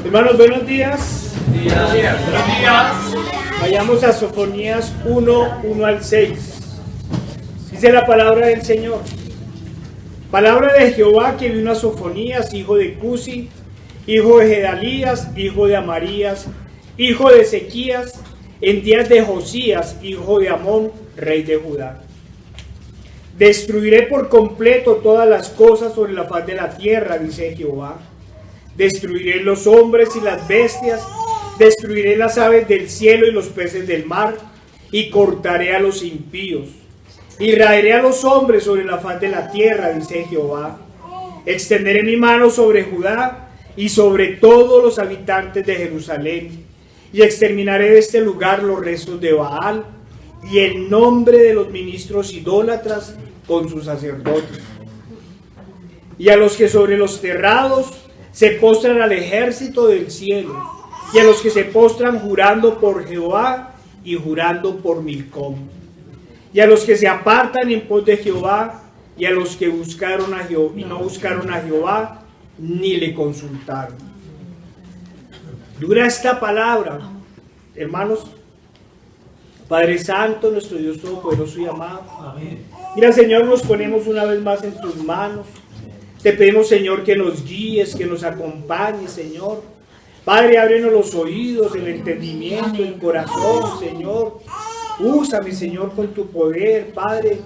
Hermanos, buenos días. Buenos días. Vayamos a Sofonías 1 al 6. Dice la palabra del Señor. Palabra de Jehová que vino a Sofonías, hijo de Cusi, hijo de Gedalías, hijo de Amarías, hijo de Ezequías, en días de Josías, hijo de Amón, rey de Judá. Destruiré por completo todas las cosas sobre la faz de la tierra, dice Jehová. Destruiré los hombres y las bestias, destruiré las aves del cielo y los peces del mar, y cortaré a los impíos. Y raeré a los hombres sobre la faz de la tierra, dice Jehová. Extenderé mi mano sobre Judá y sobre todos los habitantes de Jerusalén, y exterminaré de este lugar los restos de Baal y el nombre de los ministros idólatras con sus sacerdotes. Y a los que sobre los terrados se postran al ejército del cielo, y a los que se postran jurando por Jehová y jurando por Milcom, y a los que se apartan en pos de Jehová, y a los que buscaron a Jehová y no buscaron a Jehová ni le consultaron. Dura esta palabra, hermanos. Padre Santo, nuestro Dios Todopoderoso y amado. Amén. Mira, Señor, nos ponemos una vez más en tus manos. Te pedimos, Señor, que nos guíes, que nos acompañes, Señor. Padre, ábrenos los oídos, el entendimiento, el corazón, Señor. Úsame, Señor, con tu poder, Padre.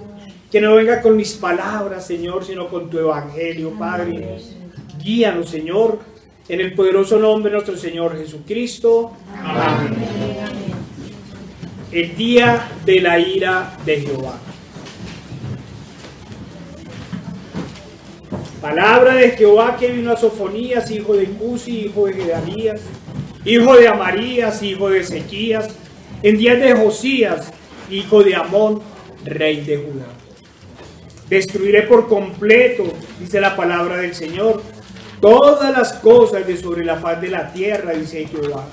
Que no venga con mis palabras, Señor, sino con tu evangelio, Padre. Guíanos, Señor, en el poderoso nombre de nuestro Señor Jesucristo. Amén. El día de la ira de Jehová. Palabra de Jehová que vino a Sofonías, hijo de Cusi, hijo de Gedalías, hijo de Amarías, hijo de Ezequías, en días de Josías, hijo de Amón, rey de Judá. Destruiré por completo, dice la palabra del Señor, todas las cosas de sobre la faz de la tierra, dice Jehová.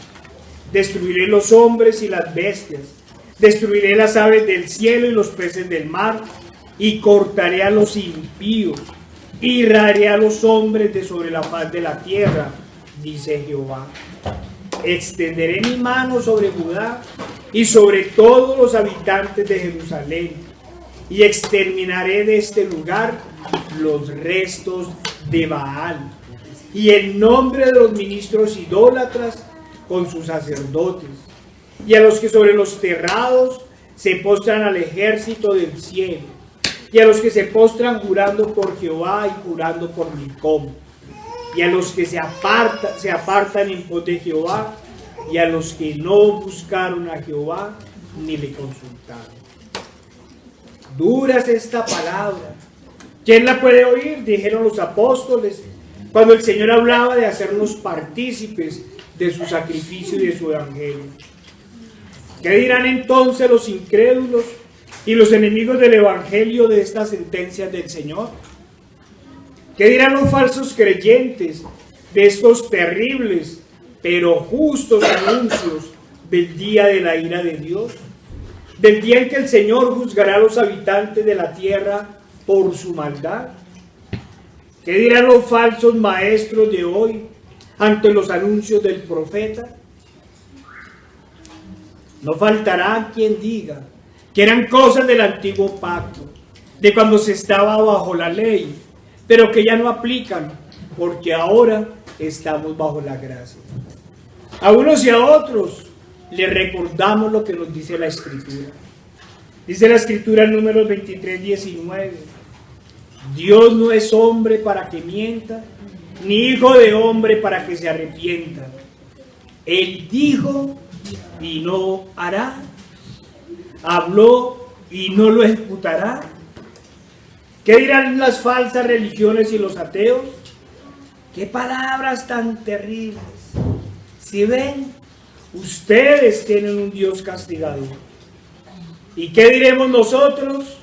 Destruiré los hombres y las bestias, destruiré las aves del cielo y los peces del mar, y cortaré a los impíos, y raeré a los hombres de sobre la faz de la tierra, dice Jehová. Extenderé mi mano sobre Judá y sobre todos los habitantes de Jerusalén, y exterminaré de este lugar los restos de Baal y el nombre de los ministros idólatras con sus sacerdotes, y a los que sobre los terrados se postran al ejército del cielo, y a los que se postran jurando por Jehová y jurando por Milcom, y a los que se apartan en pos de Jehová, y a los que no buscaron a Jehová ni le consultaron. Dura es esta palabra. ¿Quién la puede oír? Dijeron los apóstoles cuando el Señor hablaba de hacernos partícipes de su sacrificio y de su evangelio. ¿Qué dirán entonces los incrédulos y los enemigos del evangelio de estas sentencias del Señor? ¿Qué dirán los falsos creyentes de estos terribles pero justos anuncios del día de la ira de Dios? Del día en que el Señor juzgará a los habitantes de la tierra por su maldad. ¿Qué dirán los falsos maestros de hoy ante los anuncios del profeta? No faltará quien diga que eran cosas del antiguo pacto, de cuando se estaba bajo la ley, pero que ya no aplican, porque ahora estamos bajo la gracia. A unos y a otros les recordamos lo que nos dice la Escritura. Dice la Escritura en Números 23:19. Dios no es hombre para que mienta, ni hijo de hombre para que se arrepienta. Él dijo y no hará. Habló y no lo ejecutará. ¿Qué dirán las falsas religiones y los ateos? ¿Qué palabras tan terribles? Si ven, ustedes tienen un Dios castigador. ¿Y qué diremos nosotros?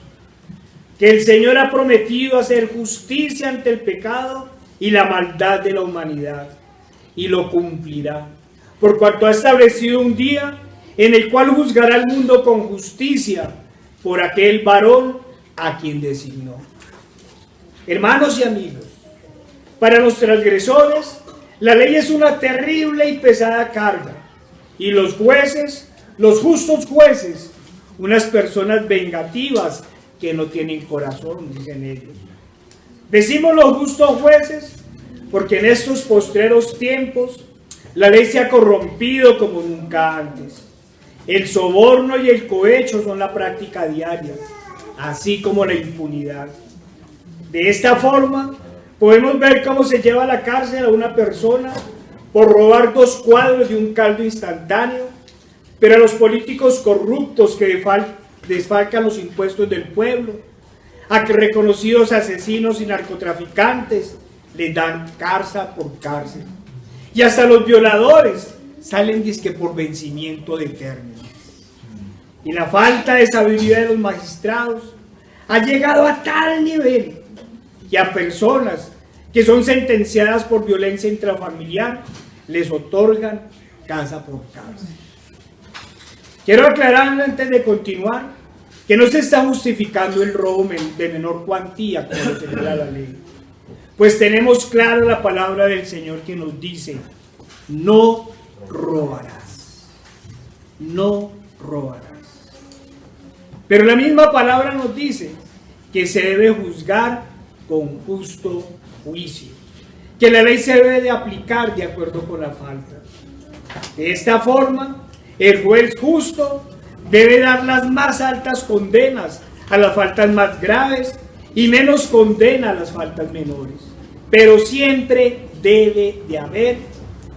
Que el Señor ha prometido hacer justicia ante el pecado y la maldad de la humanidad, y lo cumplirá, por cuanto ha establecido un día en el cual juzgará al mundo con justicia por aquel varón a quien designó. Hermanos y amigos, para los transgresores La ley es una terrible y pesada carga, y los jueces, los justos jueces, unas personas vengativas que no tienen corazón, dicen ellos. Decimos los justos jueces porque en estos postreros tiempos la ley se ha corrompido como nunca antes. El soborno y el cohecho son la práctica diaria, así como la impunidad. De esta forma, podemos ver cómo se lleva a la cárcel a una persona por robar 2 cuadros de un caldo instantáneo, pero a los políticos corruptos que desfalcan los impuestos del pueblo, a que reconocidos asesinos y narcotraficantes les dan cárcel por cárcel. Y hasta los violadores salen dizque por vencimiento de término. Y la falta de sabiduría de los magistrados ha llegado a tal nivel que a personas que son sentenciadas por violencia intrafamiliar les otorgan casa por cárcel. Quiero aclarar antes de continuar que no se está justificando el robo de menor cuantía como lo señala la ley, pues tenemos clara la palabra del Señor que nos dice: no robarás, no robarás. Pero la misma palabra nos dice que se debe juzgar con justo juicio, que la ley se debe de aplicar de acuerdo con la falta. De esta forma, el juez justo debe dar las más altas condenas a las faltas más graves y menos condena a las faltas menores. Pero siempre debe de haber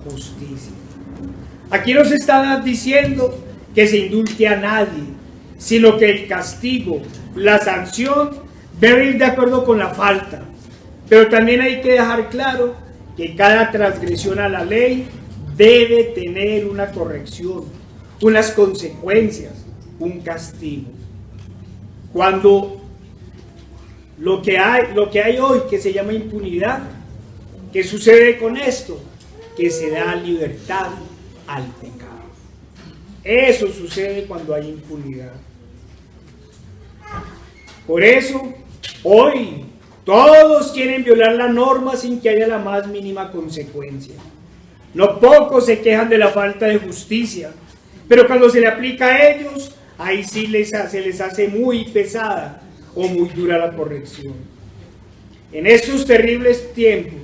justicia. Aquí no se está diciendo que se indulte a nadie, sino que el castigo, la sanción, debe ir de acuerdo con la falta. Pero también hay que dejar claro que cada transgresión a la ley debe tener una corrección, unas consecuencias, un castigo. Cuando lo que hay hoy que se llama impunidad, ¿qué sucede con esto? Que se da libertad al pecado. Eso sucede cuando hay impunidad. Por eso, hoy todos quieren violar la norma sin que haya la más mínima consecuencia. No pocos se quejan de la falta de justicia, pero cuando se le aplica a ellos, ahí sí se les hace muy pesada o muy dura la corrección. En estos terribles tiempos,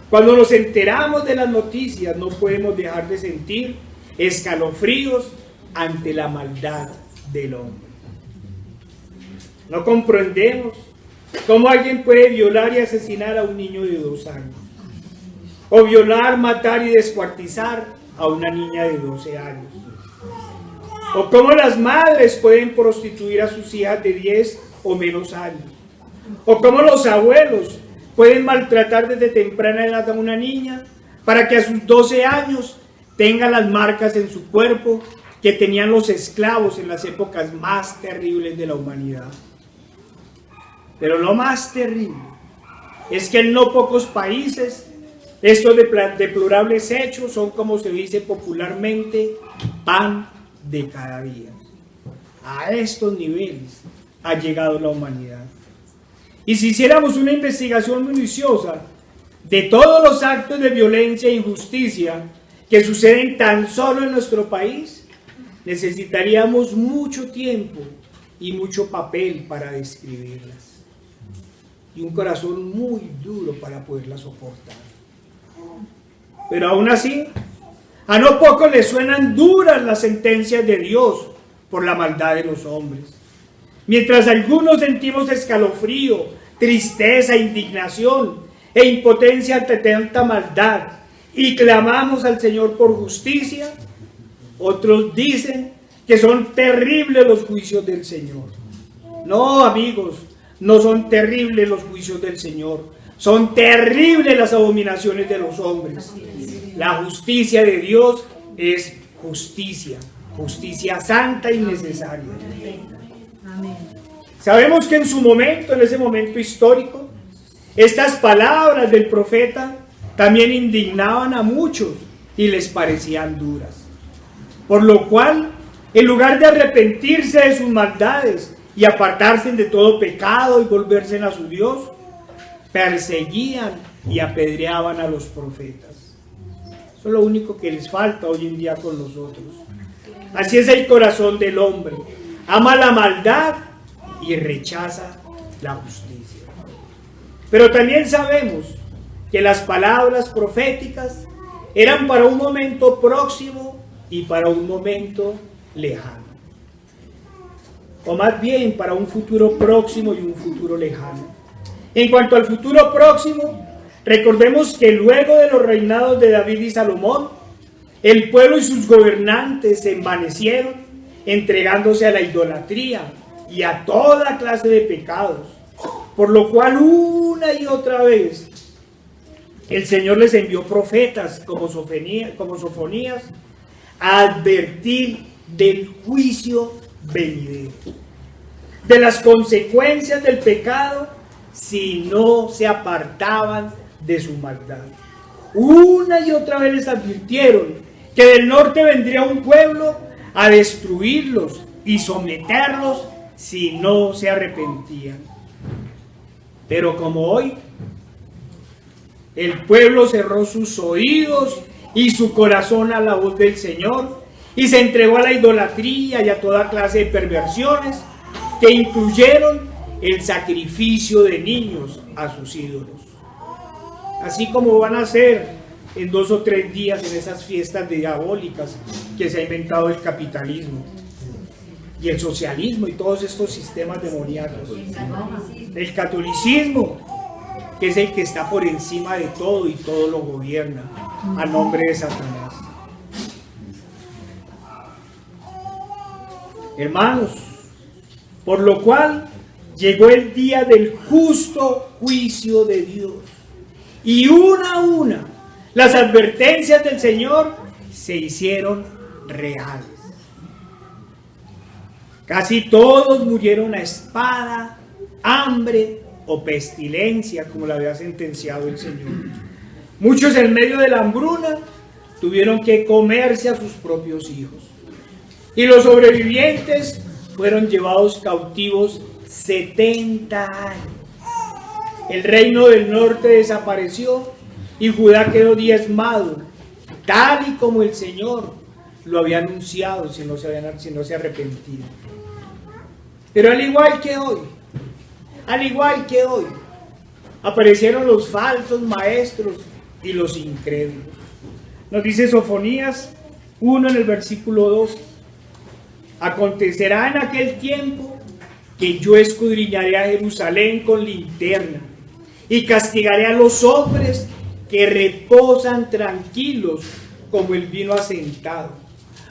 cuando nos enteramos de las noticias, no podemos dejar de sentir escalofríos ante la maldad del hombre. No comprendemos cómo alguien puede violar y asesinar a un niño de 2 años, o violar, matar y descuartizar a una niña de 12 años, o cómo las madres pueden prostituir a sus hijas de 10 o menos años, o cómo los abuelos pueden maltratar desde temprana edad a una niña para que a sus 12 años tenga las marcas en su cuerpo que tenían los esclavos en las épocas más terribles de la humanidad. Pero lo más terrible es que en no pocos países estos deplorables hechos son, como se dice popularmente, pan de cada día. A estos niveles ha llegado la humanidad. Y si hiciéramos una investigación minuciosa de todos los actos de violencia e injusticia que suceden tan solo en nuestro país, necesitaríamos mucho tiempo y mucho papel para describirlas, y un corazón muy duro para poderlas soportar. Pero aún así, a no poco les suenan duras las sentencias de Dios por la maldad de los hombres. Mientras algunos sentimos escalofrío, tristeza, indignación e impotencia ante tanta maldad y clamamos al Señor por justicia, otros dicen que son terribles los juicios del Señor. No, amigos, no son terribles los juicios del Señor, son terribles las abominaciones de los hombres. La justicia de Dios es justicia, justicia santa y necesaria. Sabemos que en su momento, en ese momento histórico, estas palabras del profeta también indignaban a muchos y les parecían duras. Por lo cual, en lugar de arrepentirse de sus maldades y apartarse de todo pecado y volverse a su Dios, perseguían y apedreaban a los profetas. Eso es lo único que les falta hoy en día con nosotros. Así es el corazón del hombre. Ama la maldad y rechaza la justicia. Pero también sabemos que las palabras proféticas eran para un momento próximo y para un momento lejano. O más bien para un futuro próximo y un futuro lejano. En cuanto al futuro próximo, recordemos que luego de los reinados de David y Salomón, el pueblo y sus gobernantes se envanecieron, entregándose a la idolatría y a toda clase de pecados, por lo cual una y otra vez el Señor les envió profetas como Sofonías a advertir del juicio venidero, de las consecuencias del pecado si no se apartaban de su maldad. Una y otra vez les advirtieron que del norte vendría un pueblo a destruirlos y someterlos si no se arrepentían. Pero como hoy, el pueblo cerró sus oídos y su corazón a la voz del Señor y se entregó a la idolatría y a toda clase de perversiones que incluyeron el sacrificio de niños a sus ídolos. Así como van a hacer en 2 o 3 días en esas fiestas diabólicas que se ha inventado el capitalismo y el socialismo y todos estos sistemas demoníacos. El catolicismo, que es el que está por encima de todo y todo lo gobierna, a nombre de Satanás. Hermanos, por lo cual llegó el día del justo juicio de Dios. Y una a una, las advertencias del Señor se hicieron reales. Casi todos murieron a espada, hambre o pestilencia, como la había sentenciado el Señor. Muchos en medio de la hambruna tuvieron que comerse a sus propios hijos. Y los sobrevivientes fueron llevados cautivos 70 años. El reino del norte desapareció y Judá quedó diezmado, tal y como el Señor lo había anunciado si no se arrepentían. Pero al igual que hoy, aparecieron los falsos maestros y los incrédulos. Nos dice Sofonías 1 en el versículo 2. Acontecerá en aquel tiempo que yo escudriñaré a Jerusalén con linterna y castigaré a los hombres que reposan tranquilos como el vino asentado,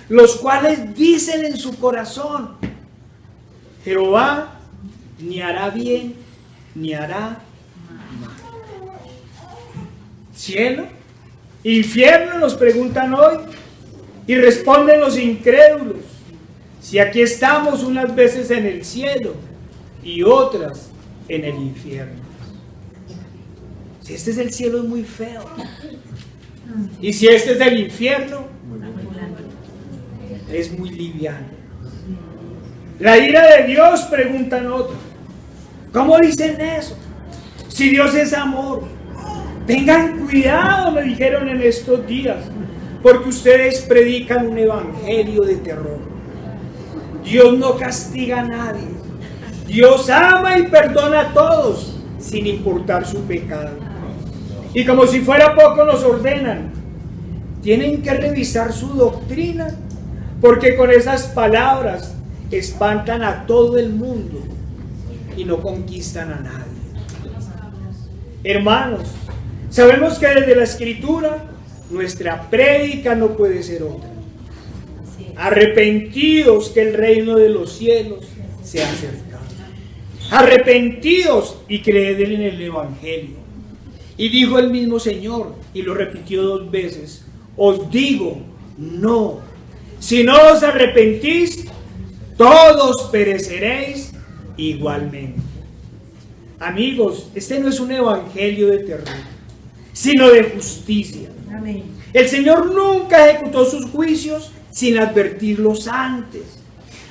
los cuales dicen en su corazón: Jehová ni hará bien ni hará mal. ¿Cielo? ¿Infierno?, nos preguntan hoy, y responden los incrédulos: si aquí estamos unas veces en el cielo y otras en el infierno. Si este es el cielo, es muy feo. Y si este es el infierno, es muy liviano. La ira de Dios, preguntan otros. ¿Cómo dicen eso? Si Dios es amor. Tengan cuidado, me dijeron en estos días, porque ustedes predican un evangelio de terror. Dios no castiga a nadie. Dios ama y perdona a todos, sin importar su pecado. Y como si fuera poco, nos ordenan: tienen que revisar su doctrina, porque con esas palabras espantan a todo el mundo y no conquistan a nadie. Hermanos, sabemos que desde la Escritura nuestra prédica no puede ser otra. Arrepentidos, que el reino de los cielos se ha acercado. Arrepentidos y creed en el Evangelio. Y dijo el mismo Señor, y lo repitió 2 veces: os digo, no. Si no os arrepentís, todos pereceréis igualmente. Amigos, este no es un evangelio de terror, sino de justicia. Amén. El Señor nunca ejecutó sus juicios sin advertirlos antes.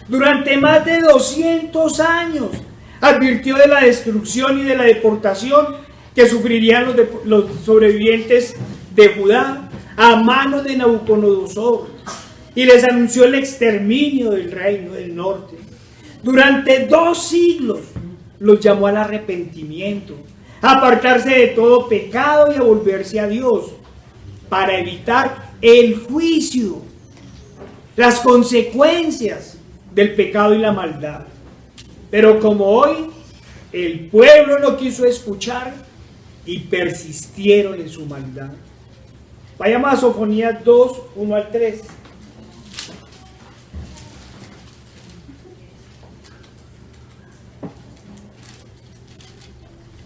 Durante más de 200 años advirtió de la destrucción y de la deportación que sufrirían los sobrevivientes de Judá a manos de Nabucodonosor y les anunció el exterminio del reino del norte. Durante 2 siglos los llamó al arrepentimiento, a apartarse de todo pecado y a volverse a Dios para evitar el juicio, las consecuencias del pecado y la maldad. Pero como hoy el pueblo no quiso escuchar y persistieron en su maldad. Vayamos a Sofonías 2, 1 al 3.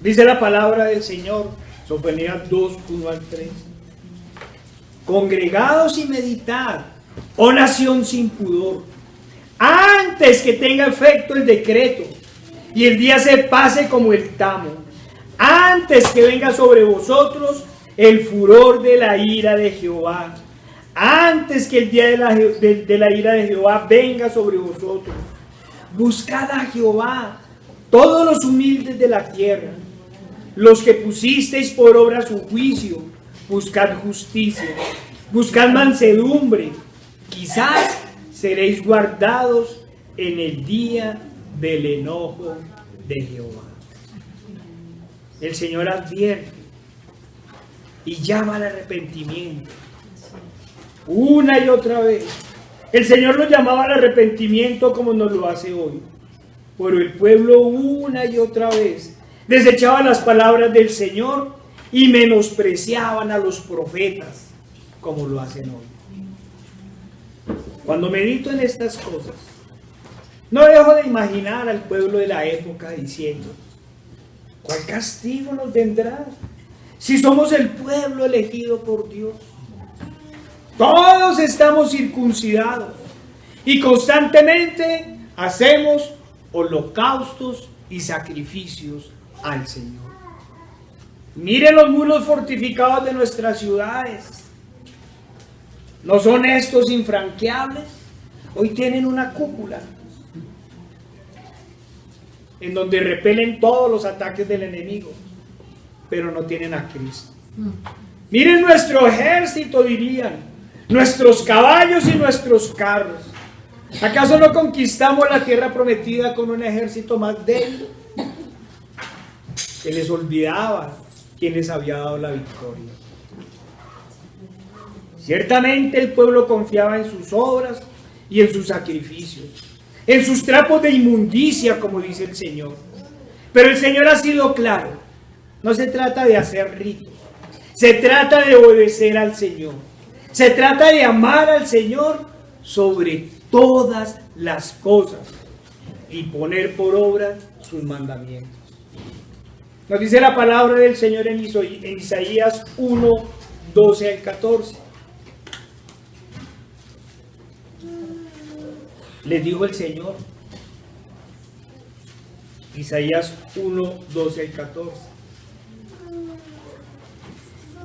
Dice la palabra del Señor, Sofonías 2, 1 al 3. Congregados y meditad, oh nación sin pudor, antes que tenga efecto el decreto y el día se pase como el tamo, antes que venga sobre vosotros el furor de la ira de Jehová, antes que el día de la ira de Jehová venga sobre vosotros. Buscad a Jehová, todos los humildes de la tierra, los que pusisteis por obra su juicio. Buscad justicia, buscad mansedumbre, quizás seréis guardados en el día del enojo de Jehová. El Señor advierte y llama al arrepentimiento una y otra vez. El Señor lo llamaba al arrepentimiento como nos lo hace hoy, pero el pueblo una y otra vez desechaba las palabras del Señor y menospreciaban a los profetas como lo hacen hoy. Cuando medito en estas cosas, no dejo de imaginar al pueblo de la época diciendo: ¿cuál castigo nos vendrá si somos el pueblo elegido por Dios? Todos estamos circuncidados y constantemente hacemos holocaustos y sacrificios al Señor. Miren los muros fortificados de nuestras ciudades. ¿No son estos infranqueables? Hoy tienen una cúpula en donde repelen todos los ataques del enemigo, pero no tienen a Cristo. Miren nuestro ejército, dirían, nuestros caballos y nuestros carros. ¿Acaso no conquistamos la tierra prometida con un ejército más débil? Se les olvidaba quién les había dado la victoria. Ciertamente el pueblo confiaba en sus obras y en sus sacrificios, en sus trapos de inmundicia, como dice el Señor. Pero el Señor ha sido claro: no se trata de hacer ritos, se trata de obedecer al Señor, se trata de amar al Señor sobre todas las cosas y poner por obra sus mandamientos. Nos dice la palabra del Señor en Isaías 1, 12 al 14. Les dijo el Señor, Isaías 1, 12 al 14.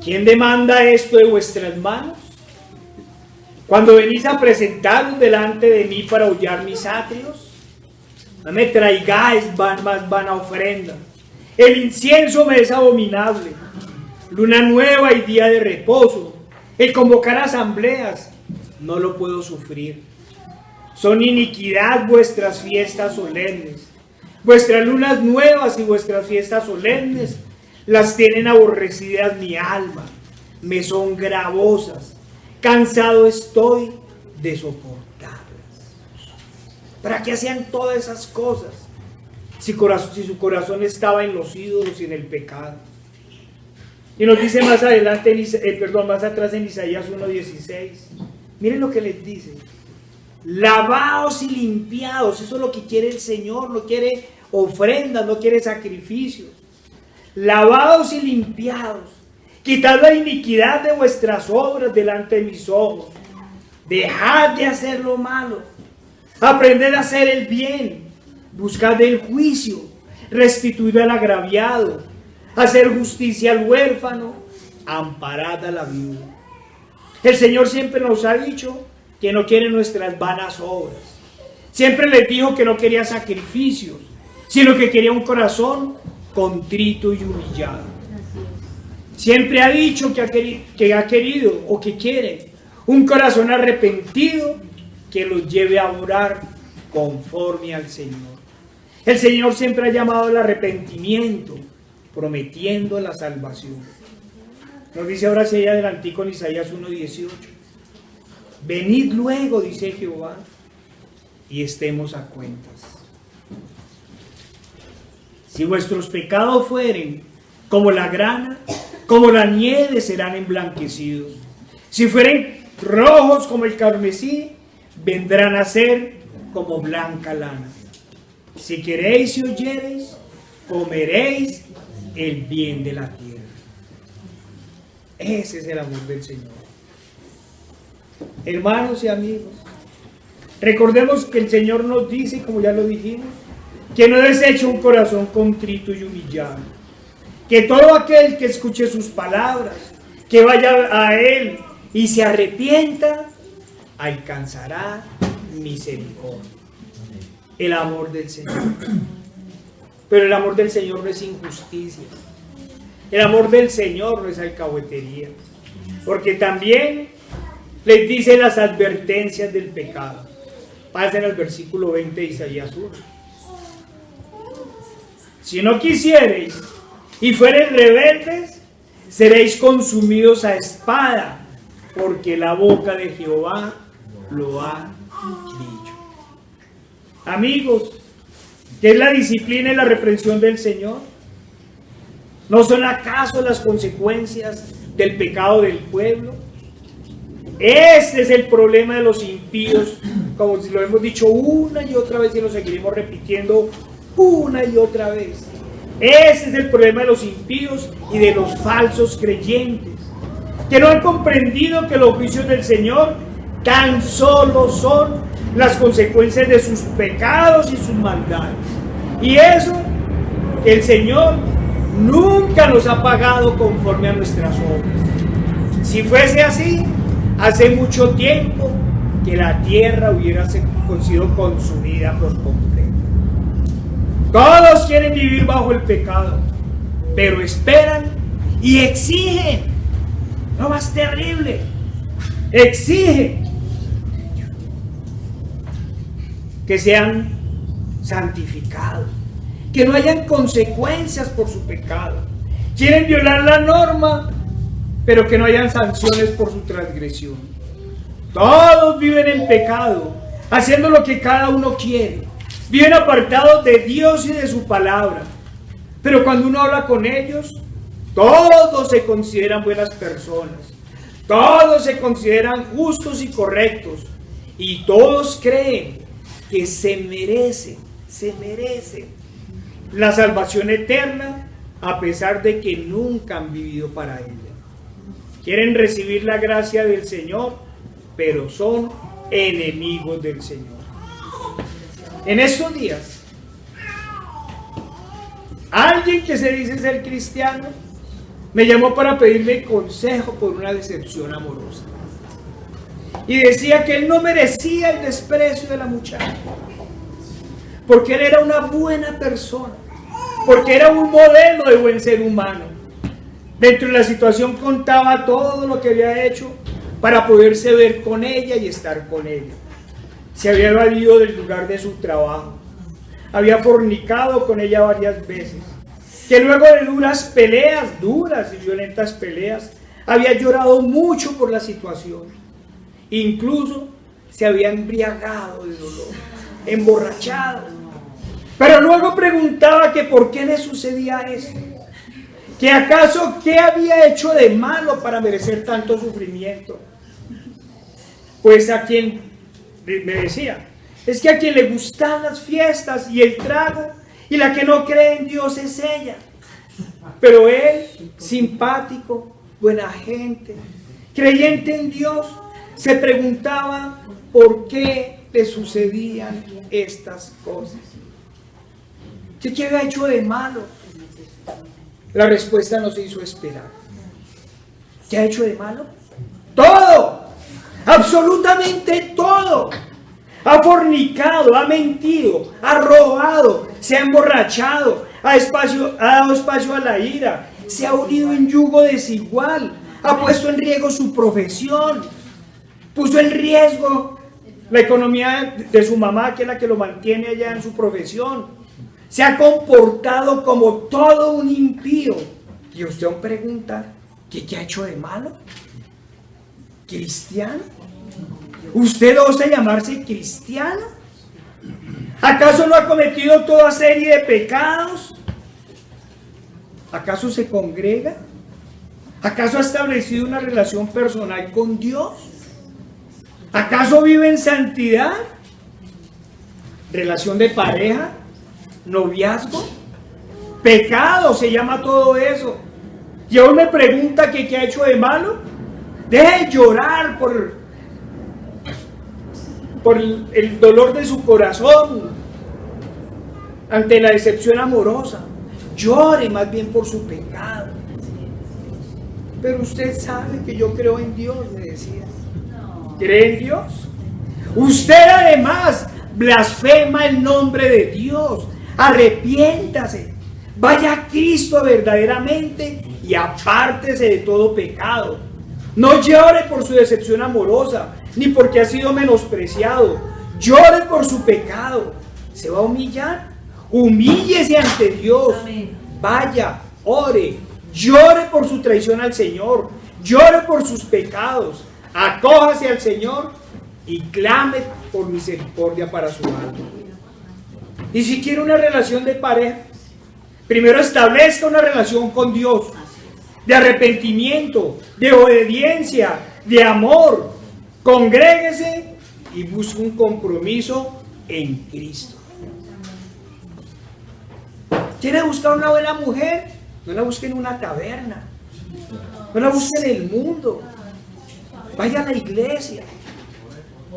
¿Quién demanda esto de vuestras manos? Cuando venís a presentaros delante de mí para hollar mis atrios, no me traigáis más vana ofrenda. El incienso me es abominable. Luna nueva y día de reposo, el convocar asambleas, no lo puedo sufrir. Son iniquidad vuestras fiestas solemnes. Vuestras lunas nuevas y vuestras fiestas solemnes las tienen aborrecidas mi alma. Me son gravosas. Cansado estoy de soportarlas. ¿Para qué hacían todas esas cosas si su corazón estaba en los ídolos y en el pecado? Y nos dice más adelante, más atrás en Isaías 1:16. Miren lo que les dice: lavaos y limpiaos. Eso es lo que quiere el Señor. No quiere ofrendas, no quiere sacrificios. Lavaos y limpiaos. Quitad la iniquidad de vuestras obras delante de mis ojos. Dejad de hacer lo malo. Aprended a hacer el bien. Buscad el juicio. Restituid al agraviado. Hacer justicia al huérfano. Amparad a la viuda. El Señor siempre nos ha dicho que no quiere nuestras vanas obras. Siempre les dijo que no quería sacrificios, sino que quería un corazón contrito y humillado. Siempre ha dicho que ha querido o que quiere un corazón arrepentido que los lleve a orar conforme al Señor. El Señor siempre ha llamado al arrepentimiento, prometiendo la salvación. Nos dice ahora si hay adelantico en Isaías 1:18. Venid luego, dice Jehová, y estemos a cuentas. Si vuestros pecados fueren como la grana, como la nieve serán emblanquecidos. Si fueren rojos como el carmesí, vendrán a ser como blanca lana. Si queréis y oyereis, comeréis el bien de la tierra. Ese es el amor del Señor. Hermanos y amigos, recordemos que el Señor nos dice, como ya lo dijimos, que no desecha un corazón contrito y humillado. Que todo aquel que escuche sus palabras, que vaya a Él y se arrepienta, alcanzará misericordia. El amor del Señor. Pero el amor del Señor no es injusticia. El amor del Señor no es alcahuetería. Porque también les dice las advertencias del pecado. Pasen al versículo 20 de Isaías 1. Si no quisiereis y fuereis rebeldes, seréis consumidos a espada, porque la boca de Jehová lo ha dicho. Amigos, ¿qué es la disciplina y la reprensión del Señor? ¿No son acaso las consecuencias del pecado del pueblo? Este es el problema de los impíos, como si lo hemos dicho una y otra vez y lo seguiremos repitiendo una y otra vez. Ese es el problema de los impíos y de los falsos creyentes, que no han comprendido que los juicios del Señor tan solo son las consecuencias de sus pecados y sus maldades. Y eso, el Señor nunca nos ha pagado conforme a nuestras obras. Si fuese así, hace mucho tiempo que la tierra hubiera sido consumida por completo. Todos quieren vivir bajo el pecado, pero esperan y exigen. Lo más terrible, exigen que sean santificados, que no hayan consecuencias por su pecado. Quieren violar la norma, pero que no hayan sanciones por su transgresión. Todos viven en pecado, haciendo lo que cada uno quiere. Viven apartados de Dios y de su palabra. Pero cuando uno habla con ellos, todos se consideran buenas personas. Todos se consideran justos y correctos. Y todos creen que se merecen la salvación eterna, a pesar de que nunca han vivido para ella. Quieren recibir la gracia del Señor, pero son enemigos del Señor. En estos días, alguien que se dice ser cristiano me llamó para pedirme consejo por una decepción amorosa. Y decía que él no merecía el desprecio de la muchacha, porque él era una buena persona, porque era un modelo de buen ser humano. Dentro de la situación contaba todo lo que había hecho para poderse ver con ella y estar con ella. Se había evadido del lugar de su trabajo, había fornicado con ella varias veces, que luego de duras y violentas peleas, había llorado mucho por la situación. Incluso se había embriagado de dolor, emborrachado. Pero luego preguntaba que por qué le sucedía esto, que acaso qué había hecho de malo para merecer tanto sufrimiento. Pues a quien, me decía, es que a quien le gustan las fiestas y el trago, y la que no cree en Dios es ella. Pero él, simpático, buena gente, creyente en Dios, se preguntaba por qué le sucedían estas cosas. ¿Qué había hecho de malo? La respuesta nos hizo esperar. ¿Qué ha hecho de malo? Todo, absolutamente todo. Ha fornicado, ha mentido, ha robado, se ha emborrachado, ha dado espacio a la ira, se ha unido en yugo desigual, ha puesto en riesgo su profesión, puso en riesgo la economía de su mamá, que es la que lo mantiene allá en su profesión. Se ha comportado como todo un impío. Y usted aún pregunta, ¿qué ha hecho de malo? ¿Cristiano? ¿Usted osa llamarse cristiano? ¿Acaso no ha cometido toda serie de pecados? ¿Acaso se congrega? ¿Acaso ha establecido una relación personal con Dios? ¿Acaso vive en santidad? ¿Relación de pareja? ¿Noviazgo? Pecado se llama todo eso. Y aún me pregunta que qué ha hecho de malo. Deje de llorar por el dolor de su corazón ante la decepción amorosa. Llore más bien por su pecado. Pero usted sabe que yo creo en Dios, me decía. ¿Cree en Dios? Usted además blasfema el nombre de Dios. Arrepiéntase. Vaya a Cristo verdaderamente y apártese de todo pecado. No llore por su decepción amorosa, ni porque ha sido menospreciado. Llore por su pecado. ¿Se va a humillar? Humíllese ante Dios. Vaya, ore, llore por su traición al Señor, llore por sus pecados, acójase al Señor y clame por misericordia para su alma. Y si quiere una relación de pareja, primero establezca una relación con Dios, de arrepentimiento, de obediencia, de amor. Congréguese y busque un compromiso en Cristo. ¿Quiere buscar una buena mujer? No la busque en una taberna, no la busque en el mundo. Vaya a la iglesia,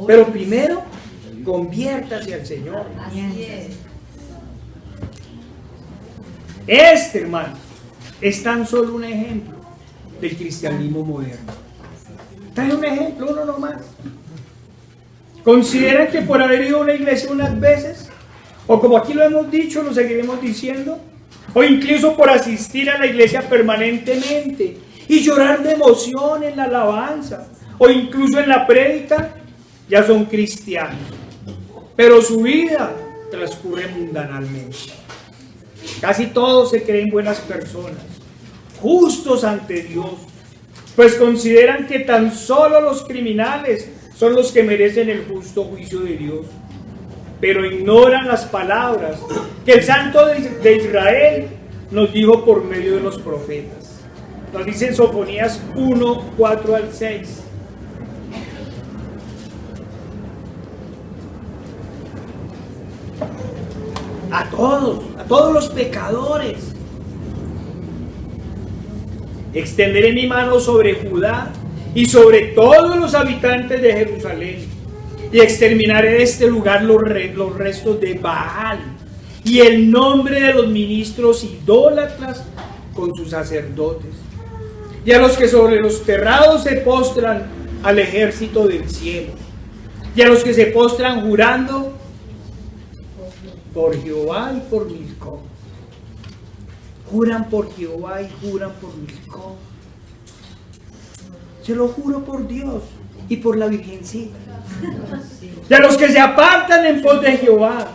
pero primero conviértase al Señor. Este, hermano, es tan solo un ejemplo del cristianismo moderno. Trae un ejemplo, uno nomás. ¿Consideran que por haber ido a una iglesia unas veces, o como aquí lo hemos dicho, lo seguiremos diciendo, o incluso por asistir a la iglesia permanentemente y llorar de emoción en la alabanza, o incluso en la prédica, ya son cristianos? Pero su vida transcurre mundanalmente. Casi todos se creen buenas personas, justos ante Dios, pues consideran que tan solo los criminales son los que merecen el justo juicio de Dios, pero ignoran las palabras que el Santo de Israel nos dijo por medio de los profetas. Nos dice en Sofonías 1, 4 al 6. A todos los pecadores. Extenderé mi mano sobre Judá y sobre todos los habitantes de Jerusalén, y exterminaré de este lugar los restos de Baal y el nombre de los ministros idólatras con sus sacerdotes, y a los que sobre los terrados se postran al ejército del cielo, y a los que se postran jurando por Jehová y por Milcom. Juran por Jehová y juran por Milcom. Se lo juro por Dios y por la Virgencita. Y a los que se apartan en pos de Jehová,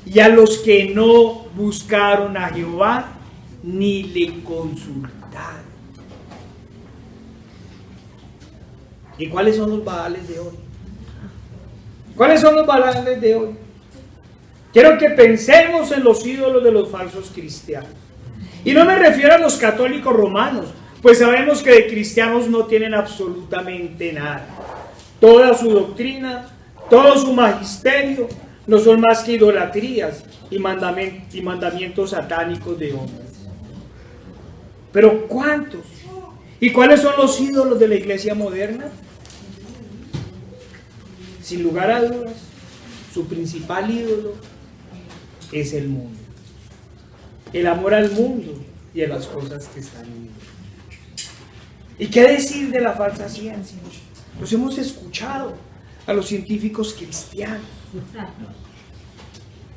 y a los que no buscaron a Jehová ni le consultaron. ¿Y cuáles son los Baales de hoy? ¿Cuáles son los Baales de hoy? Quiero que pensemos en los ídolos de los falsos cristianos. Y no me refiero a los católicos romanos, pues sabemos que de cristianos no tienen absolutamente nada. Toda su doctrina, todo su magisterio no son más que idolatrías y mandamientos satánicos de hombres. Pero ¿cuántos? ¿Y cuáles son los ídolos de la iglesia moderna? Sin lugar a dudas, su principal ídolo es el mundo. El amor al mundo y a las cosas que están en él. ¿Y qué decir de la falsa ciencia? Los hemos escuchado a los científicos cristianos.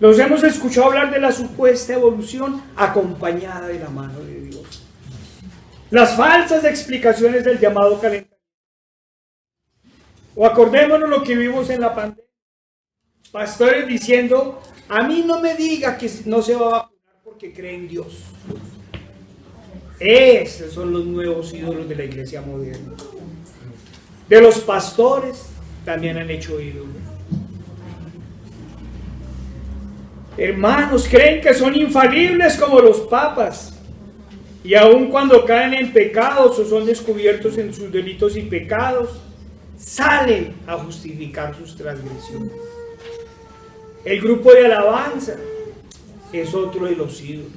Los hemos escuchado hablar de la supuesta evolución acompañada de la mano de Dios. Las falsas explicaciones del llamado calentamiento. O acordémonos lo que vimos en la pandemia. Pastores diciendo, a mí no me diga que no se va a vacunar porque cree en Dios. Esos son los nuevos ídolos de la iglesia moderna. De los pastores también han hecho ídolos. Hermanos, creen que son infalibles como los papas. Y aun cuando caen en pecados o son descubiertos en sus delitos y pecados, salen a justificar sus transgresiones. El grupo de alabanza es otro de los ídolos,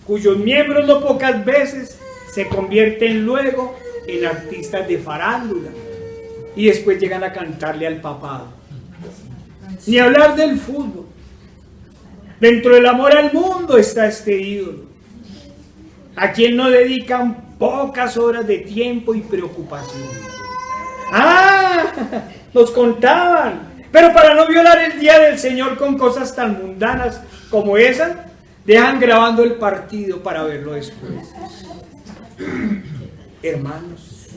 cuyos miembros no pocas veces se convierten luego en artistas de farándula y después llegan a cantarle al papado. Ni hablar del fútbol. Dentro del amor al mundo está este ídolo, a quien no dedican pocas horas de tiempo y preocupación. Nos contaban, pero para no violar el día del Señor con cosas tan mundanas como esa, dejan grabando el partido para verlo después. Hermanos,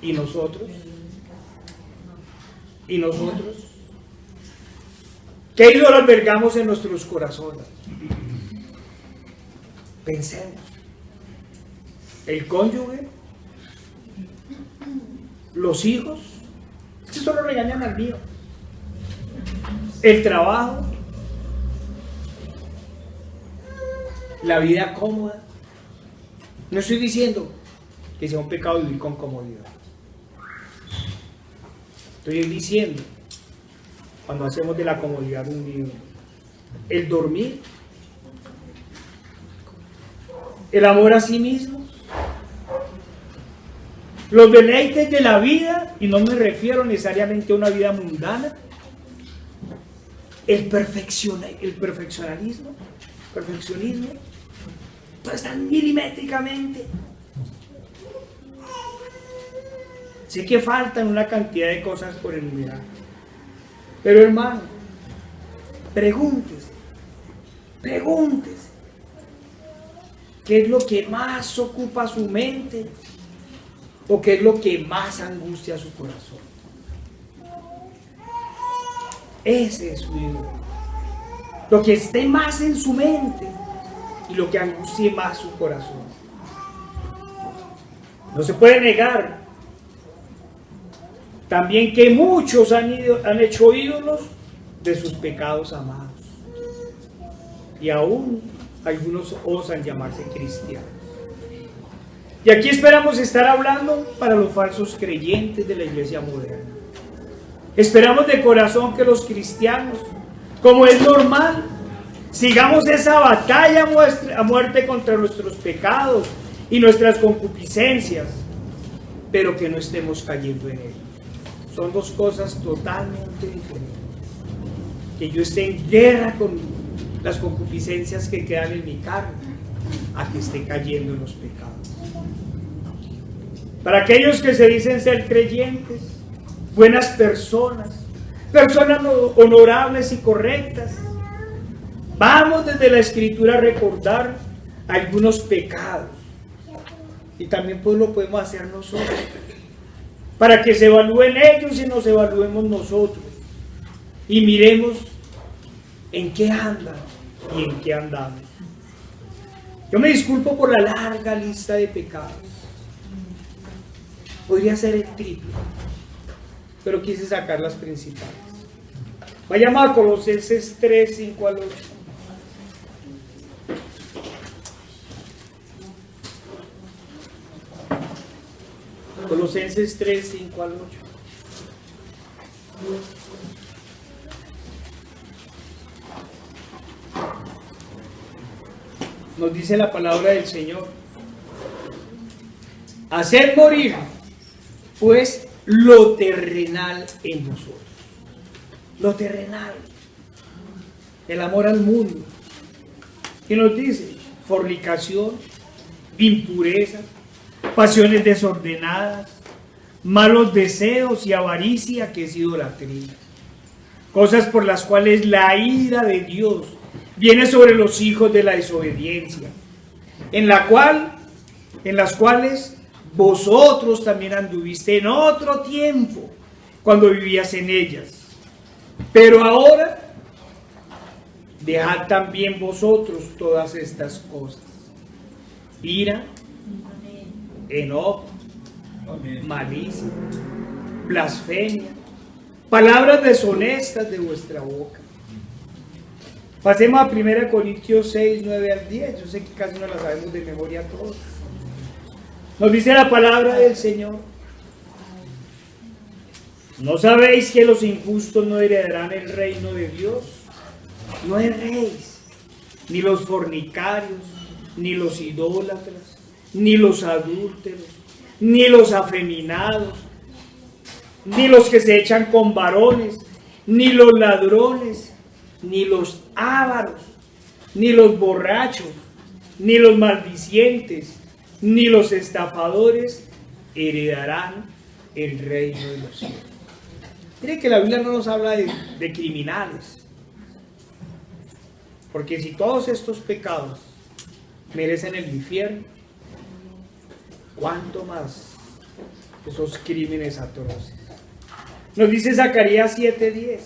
¿y nosotros? ¿Y nosotros? ¿Qué ídolo albergamos en nuestros corazones? Pensemos. ¿El cónyuge? ¿Los hijos? Es que solo regañan al mío. ¿El trabajo? ¿La vida cómoda? No estoy diciendo que sea un pecado vivir con comodidad. Estoy diciendo, cuando hacemos de la comodidad un ídolo, el dormir, el amor a sí mismo, los deleites de la vida, y no me refiero necesariamente a una vida mundana, el perfeccionismo, todo está milimétricamente. Sé que faltan una cantidad de cosas por enumerar, pero hermano, pregúntese, ¿qué es lo que más ocupa su mente? ¿O qué es lo que más angustia su corazón? Ese es su ídolo. Lo que esté más en su mente y lo que angustie más su corazón. No se puede negar también que muchos han hecho ídolos de sus pecados amados. Y aún algunos osan llamarse cristianos. Y aquí esperamos estar hablando para los falsos creyentes de la iglesia moderna. Esperamos de corazón que los cristianos, como es normal, sigamos esa batalla a muerte contra nuestros pecados y nuestras concupiscencias, pero que no estemos cayendo en ellos. Son dos cosas totalmente diferentes. Que yo esté en guerra con las concupiscencias que quedan en mi carne, a que esté cayendo en los pecados. Para aquellos que se dicen ser creyentes, buenas personas honorables y correctas, vamos desde la Escritura a recordar algunos pecados. Y también pues lo podemos hacer nosotros, para que se evalúen ellos y nos evaluemos nosotros. Y miremos en qué andan y en qué andamos. Yo me disculpo por la larga lista de pecados. Podría ser el triple, pero quise sacar las principales. Vayamos a Colosenses 3, 5 al 8. Colosenses 3, 5 al 8. Nos dice la palabra del Señor: haced morir pues lo terrenal en nosotros. Lo terrenal, el amor al mundo. ¿Qué nos dice? Fornicación, impureza, pasiones desordenadas, malos deseos y avaricia, que es idolatría. Cosas por las cuales la ira de Dios viene sobre los hijos de la desobediencia, en las cuales vosotros también anduviste en otro tiempo, cuando vivías en ellas. Pero ahora, dejad también vosotros todas estas cosas: ira, enojo, malicia, blasfemia, palabras deshonestas de vuestra boca. Pasemos a 1 Corintios 6, 9 al 10. Yo sé que casi no la sabemos de memoria todos. Nos dice la palabra del Señor: ¿no sabéis que los injustos no heredarán el reino de Dios? No erréis, ni los fornicarios, ni los idólatras, ni los adúlteros, ni los afeminados, ni los que se echan con varones, ni los ladrones, ni los ávaros, ni los borrachos, ni los maldicientes, ni los estafadores heredarán el reino de los cielos. Mire que la Biblia no nos habla de criminales, porque si todos estos pecados merecen el infierno, ¿cuánto más esos crímenes atroces? Nos dice Zacarías 7:10: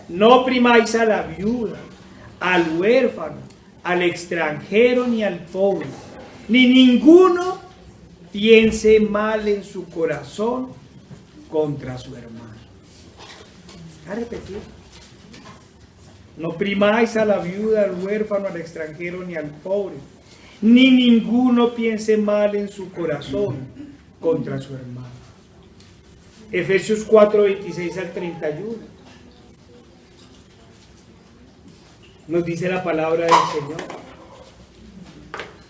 no oprimáis a la viuda, al huérfano, al extranjero ni al pobre, ni ninguno piense mal en su corazón contra su hermano. A repetir: no oprimáis a la viuda, al huérfano, al extranjero ni al pobre, ni ninguno piense mal en su corazón contra su hermano. Efesios 4, 26 al 31. Nos dice la palabra del Señor.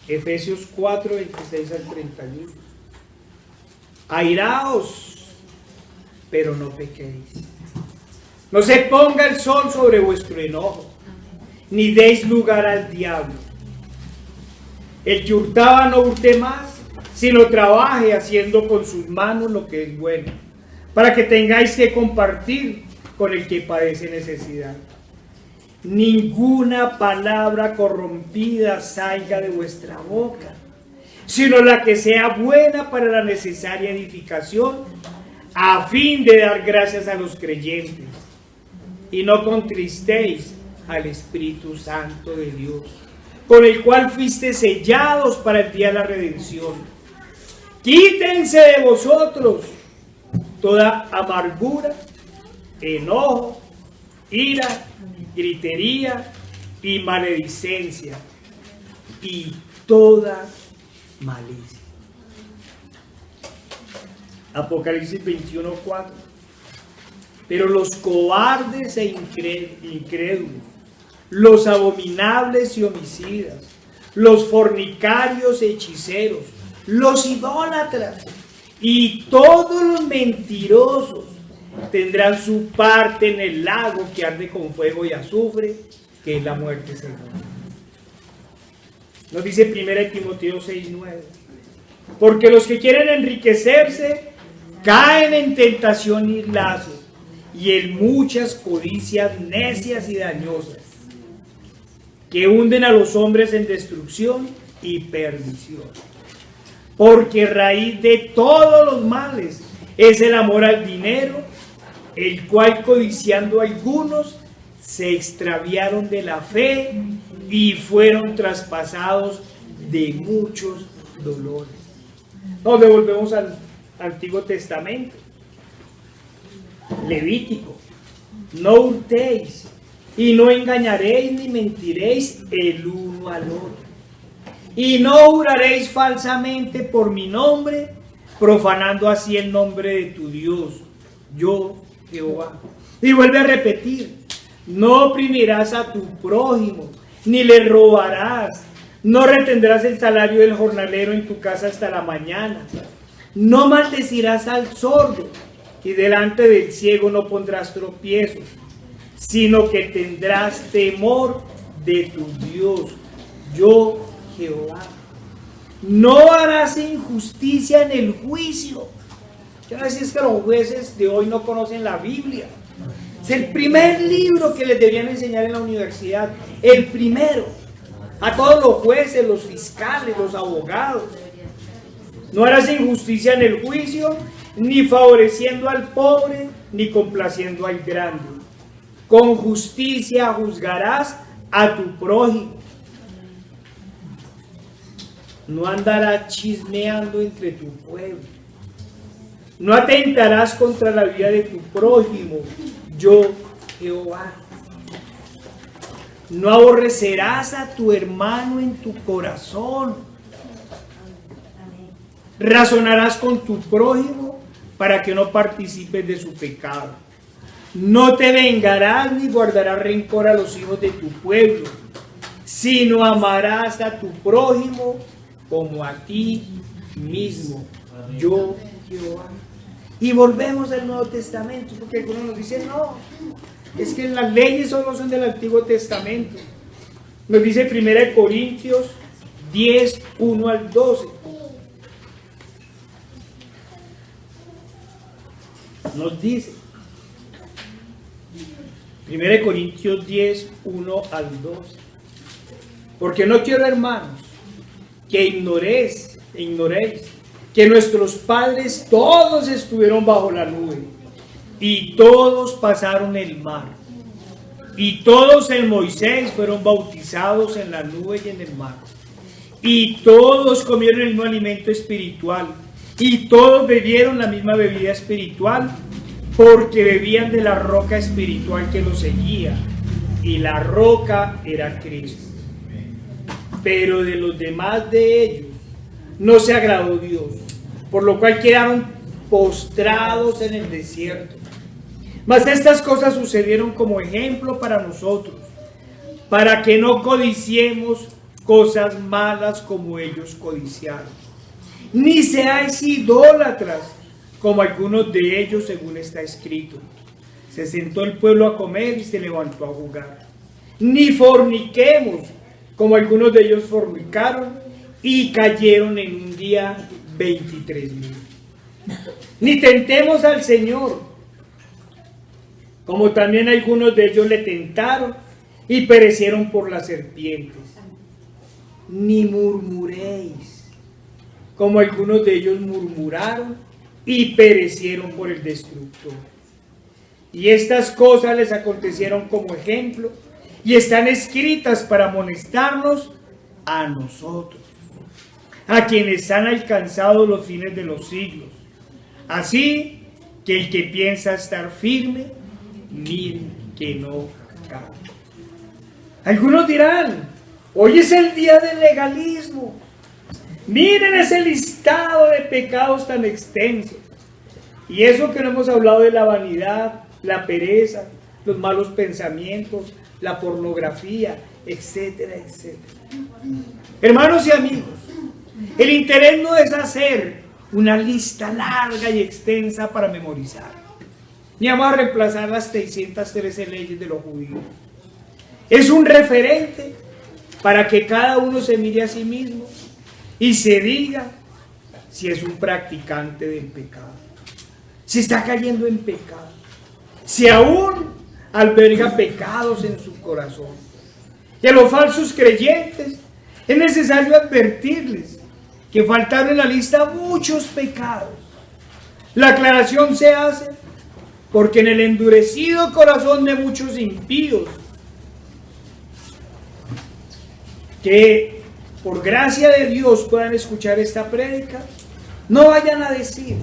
Efesios 4, 26 al 31. Airaos, pero no pequéis. No se ponga el sol sobre vuestro enojo, ni deis lugar al diablo. El que hurtaba no hurte más, sino trabaje haciendo con sus manos lo que es bueno, para que tengáis que compartir con el que padece necesidad. Ninguna palabra corrompida salga de vuestra boca, sino la que sea buena para la necesaria edificación, a fin de dar gracias a los creyentes. Y no contristéis al Espíritu Santo de Dios, con el cual fuiste sellados para el día de la redención. Quítense de vosotros toda amargura, enojo, ira, gritería y maledicencia y toda malicia. Apocalipsis 21:4. Pero los cobardes e incrédulos, los abominables y homicidas, los fornicarios e hechiceros, los idólatras y todos los mentirosos tendrán su parte en el lago que arde con fuego y azufre, que es la muerte segunda. Nos dice 1 Timoteo 6:9. Porque los que quieren enriquecerse caen en tentación y lazo, y en muchas codicias necias y dañosas, que hunden a los hombres en destrucción y perdición. Porque raíz de todos los males es el amor al dinero, el cual codiciando algunos se extraviaron de la fe y fueron traspasados de muchos dolores. Nos devolvemos al Antiguo Testamento. Levítico: no hurtéis, y no engañaréis ni mentiréis el uno al otro, y no juraréis falsamente por mi nombre, profanando así el nombre de tu Dios, yo Jehová. Y vuelve a repetir: no oprimirás a tu prójimo, ni le robarás, no retendrás el salario del jornalero en tu casa hasta la mañana, no maldecirás al sordo, y delante del ciego no pondrás tropiezos, sino que tendrás temor de tu Dios, yo Jehová. No harás injusticia en el juicio. Yo no sé si es que los jueces de hoy no conocen la Biblia. Es el primer libro que les deberían enseñar en la universidad, el primero. a todos los jueces, los fiscales, los abogados. No harás injusticia en el juicio, ni favoreciendo al pobre, ni complaciendo al grande. Con justicia juzgarás a tu prójimo. No andarás chismeando entre tu pueblo. No atentarás contra la vida de tu prójimo, yo, Jehová. No aborrecerás a tu hermano en tu corazón. Razonarás con tu prójimo para que no participes de su pecado. No te vengarás ni guardarás rencor a los hijos de tu pueblo, sino amarás a tu prójimo como a ti mismo, yo, Jehová. Y volvemos al Nuevo Testamento, porque algunos nos dicen, no, es que las leyes solo son del Antiguo Testamento. Nos dice 1 Corintios 10, 1 al 12. Nos dice 1 Corintios 10, 1 al 12. Porque no quiero, hermanos, que ignoréis que nuestros padres todos estuvieron bajo la nube y todos pasaron el mar y todos en Moisés fueron bautizados en la nube y en el mar y todos comieron el mismo alimento espiritual y todos bebieron la misma bebida espiritual porque bebían de la roca espiritual que los seguía y la roca era Cristo. Pero de los demás de ellos no se agradó Dios, por lo cual quedaron postrados en el desierto. Mas estas cosas sucedieron como ejemplo para nosotros, para que no codiciemos cosas malas como ellos codiciaron. Ni seáis idólatras, como algunos de ellos, según está escrito. Se sentó el pueblo a comer y se levantó a jugar. Ni forniquemos, como algunos de ellos fornicaron y cayeron en un día 23,000. Ni tentemos al Señor, como también algunos de ellos le tentaron y perecieron por las serpientes. Ni murmuréis, como algunos de ellos murmuraron y perecieron por el destructor. Y estas cosas les acontecieron como ejemplo y están escritas para amonestarnos a nosotros, a quienes han alcanzado los fines de los siglos. Así que el que piensa estar firme, mire que no caiga. Algunos dirán, hoy es el día del legalismo. Miren ese listado de pecados tan extenso. Y eso que no hemos hablado de la vanidad, la pereza, los malos pensamientos, la pornografía, etcétera, etcétera. Hermanos y amigos, el interés no es hacer una lista larga y extensa para memorizar, ni vamos a reemplazar las 613 leyes de los judíos. Es un referente para que cada uno se mire a sí mismo y se diga si es un practicante del pecado, si está cayendo en pecado, si aún alberga pecados en su corazón. Y a los falsos creyentes es necesario advertirles que faltaron en la lista muchos pecados. La aclaración se hace porque en el endurecido corazón de muchos impíos, que por gracia de Dios puedan escuchar esta prédica, no vayan a decir,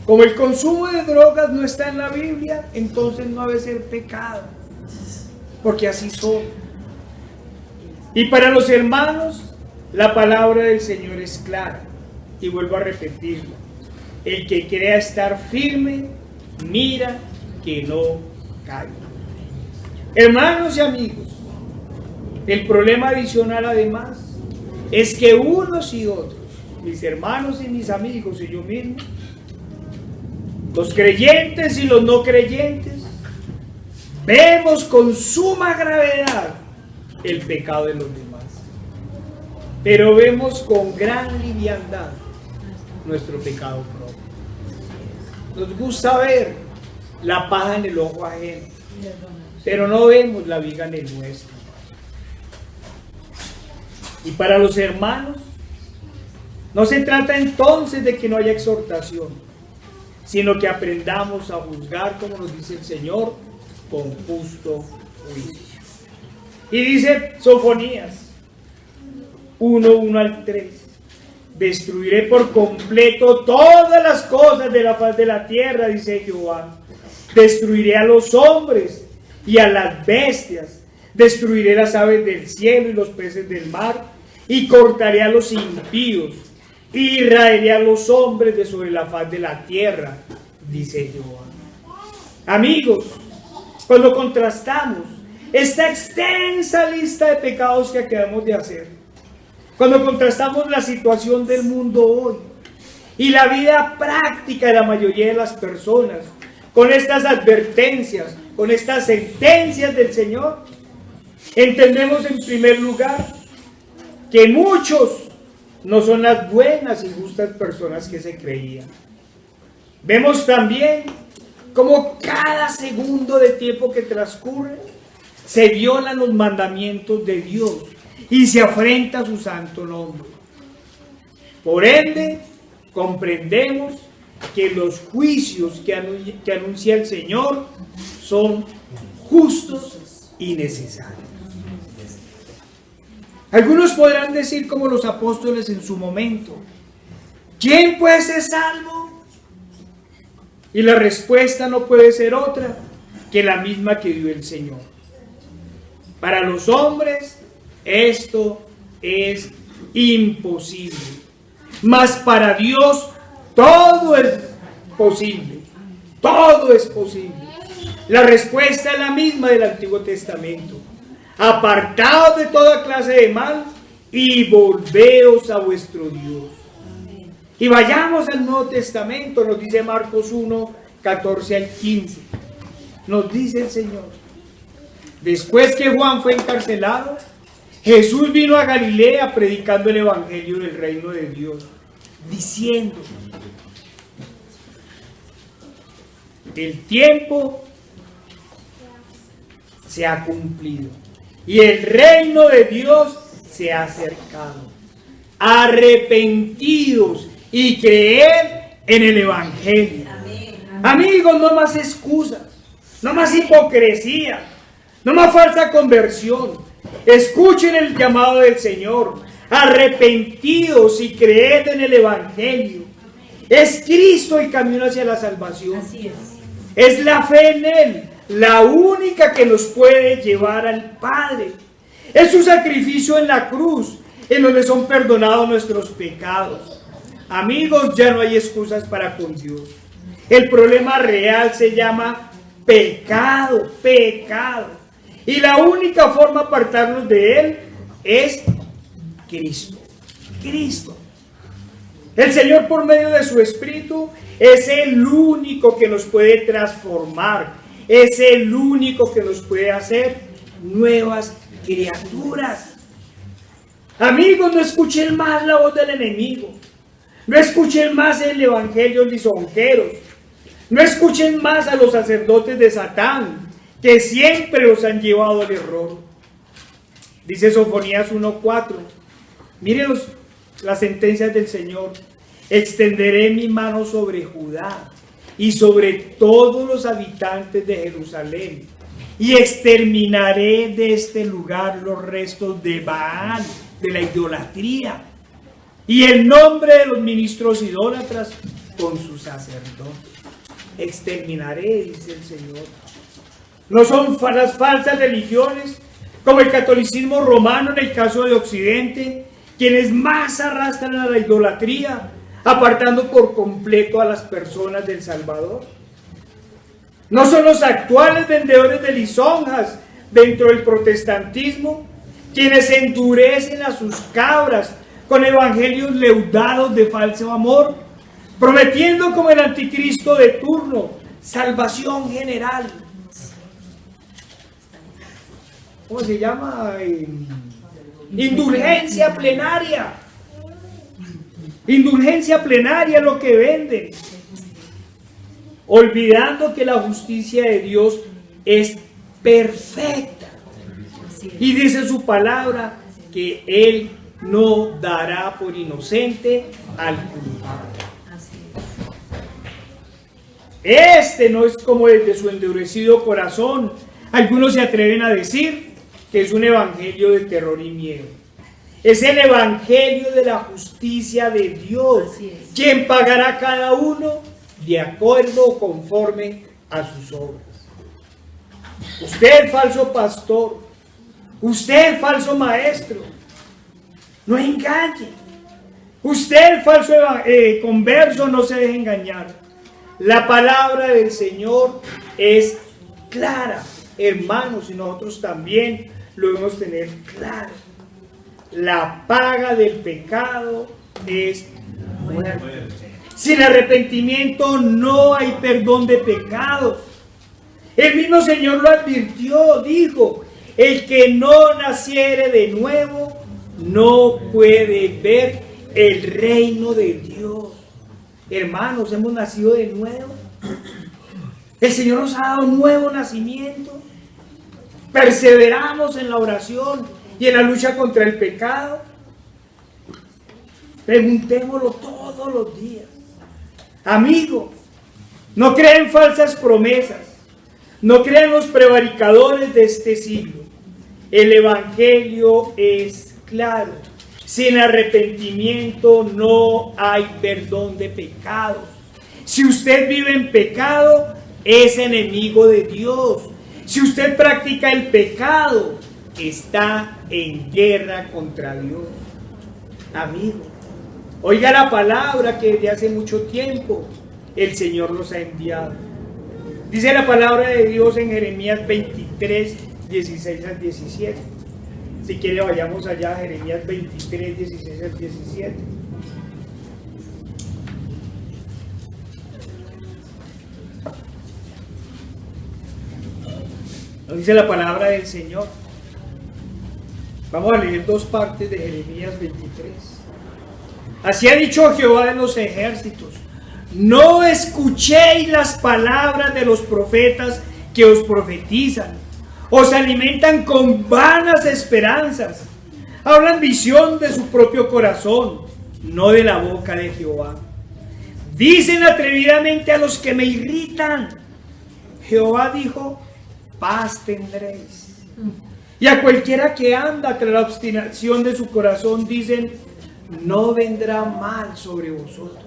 como el consumo de drogas no está en la Biblia, entonces no debe ser pecado, porque así son. Y para los hermanos, la palabra del Señor es clara, y vuelvo a repetirla: el que crea estar firme, mira que no caiga. Hermanos y amigos, el problema adicional además es que unos y otros, mis hermanos y mis amigos y yo mismo, los creyentes y los no creyentes, vemos con suma gravedad el pecado de los demás, pero vemos con gran liviandad nuestro pecado propio. Nos gusta ver la paja en el ojo ajeno, pero no vemos la viga en el nuestro. Y para los hermanos, no se trata entonces de que no haya exhortación, sino que aprendamos a juzgar, como nos dice el Señor, con justo juicio. Y dice Sofonías 1:1 al 3: destruiré por completo todas las cosas de la faz de la tierra, dice Jehová. Destruiré a los hombres y a las bestias, destruiré las aves del cielo y los peces del mar, y cortaré a los impíos, y raeré a los hombres de sobre la faz de la tierra, dice Jehová. Amigos, cuando contrastamos esta extensa lista de pecados que acabamos de hacer, cuando contrastamos la situación del mundo hoy y la vida práctica de la mayoría de las personas, con estas advertencias, con estas sentencias del Señor, entendemos en primer lugar que muchos no son las buenas y justas personas que se creían. Vemos también cómo cada segundo de tiempo que transcurre se violan los mandamientos de Dios y se afrenta su santo nombre. Por ende, comprendemos que los juicios que anuncia el Señor son justos y necesarios. Algunos podrán decir, como los apóstoles en su momento: ¿quién puede ser salvo? Y la respuesta no puede ser otra que la misma que dio el Señor. Para los hombres esto es imposible, mas para Dios todo es posible. Todo es posible. La respuesta es la misma del Antiguo Testamento: apartaos de toda clase de mal y volveos a vuestro Dios. Y vayamos al Nuevo Testamento. Nos dice Marcos 1:14 al 15. Nos dice el Señor: después que Juan fue encarcelado, Jesús vino a Galilea predicando el evangelio del reino de Dios, diciendo: el tiempo se ha cumplido y el reino de Dios se ha acercado. Arrepentidos y creed en el evangelio. Amigos, no más excusas, no más hipocresía, no más falsa conversión. Escuchen el llamado del Señor: arrepentidos y creed en el evangelio. Es Cristo el camino hacia la salvación. Así es. Es la fe en Él la única que nos puede llevar al Padre. Es su sacrificio en la cruz, en donde son perdonados nuestros pecados. Amigos, ya no hay excusas para con Dios. El problema real se llama pecado, pecado. Y la única forma de apartarnos de Él es Cristo. Cristo. El Señor, por medio de su Espíritu, es el único que nos puede transformar. Es el único que nos puede hacer nuevas criaturas. Amigos, no escuchen más la voz del enemigo. No escuchen más el evangelio lisonjeros. No escuchen más a los sacerdotes de Satán, que siempre los han llevado al error. Dice Sofonías 1:4. Miren las sentencias del Señor: extenderé mi mano sobre Judá y sobre todos los habitantes de Jerusalén, y exterminaré de este lugar los restos de Baal, de la idolatría, y el nombre de los ministros idólatras con sus sacerdotes. Exterminaré, dice el Señor. No son las falsas religiones, como el catolicismo romano en el caso de Occidente, quienes más arrastran a la idolatría, apartando por completo a las personas del Salvador. No son los actuales vendedores de lisonjas dentro del protestantismo, quienes endurecen a sus cabras con evangelios leudados de falso amor, prometiendo como el anticristo de turno salvación general. ¿Cómo se llama? Indulgencia plenaria. Indulgencia plenaria, lo que venden. Olvidando que la justicia de Dios es perfecta. Y dice su palabra que Él no dará por inocente al culpable. Este no es como el de su endurecido corazón. Algunos se atreven a decir que es un evangelio de terror y miedo. Es el evangelio de la justicia de Dios, quien pagará a cada uno de acuerdo conforme a sus obras. Usted, falso pastor, usted, falso maestro, no engañe. Usted, falso converso, no se deje engañar. La palabra del Señor es clara, hermanos, y nosotros también lo debemos tener claro. La paga del pecado es muerte. Sin arrepentimiento no hay perdón de pecados. El mismo Señor lo advirtió, dijo: el que no naciere de nuevo no puede ver el reino de Dios. Hermanos, hemos nacido de nuevo. El Señor nos ha dado un nuevo nacimiento. Perseveramos en la oración y en la lucha contra el pecado. Preguntémoslo todos los días. Amigo, no creen falsas promesas. No crean los prevaricadores de este siglo. El evangelio es claro. Sin arrepentimiento no hay perdón de pecados. Si usted vive en pecado, es enemigo de Dios. Si usted practica el pecado, está en guerra contra Dios. Amigo, oiga la palabra que desde hace mucho tiempo el Señor nos ha enviado. Dice la palabra de Dios en Jeremías 23, 16 al 17. Si quiere, vayamos allá a Jeremías 23, 16 al 17. Nos dice la palabra del Señor. Vamos a leer dos partes de Jeremías 23. Así ha dicho Jehová de los ejércitos: no escuchéis las palabras de los profetas que os profetizan. Os alimentan con vanas esperanzas. Hablan visión de su propio corazón, no de la boca de Jehová. Dicen atrevidamente a los que me irritan: Jehová dijo, paz tendréis. Y a cualquiera que anda tras la obstinación de su corazón dicen, no vendrá mal sobre vosotros.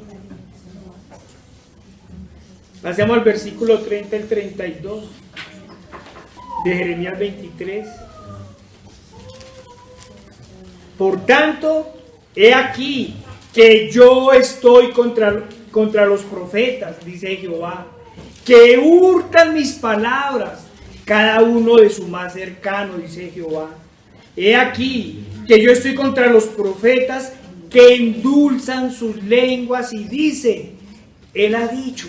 Pasemos al versículo 30 al 32 de Jeremías 23. Por tanto, he aquí que yo estoy contra los profetas, dice Jehová, que hurtan mis palabras, cada uno de su más cercano, dice Jehová. He aquí que yo estoy contra los profetas que endulzan sus lenguas y dicen, él ha dicho.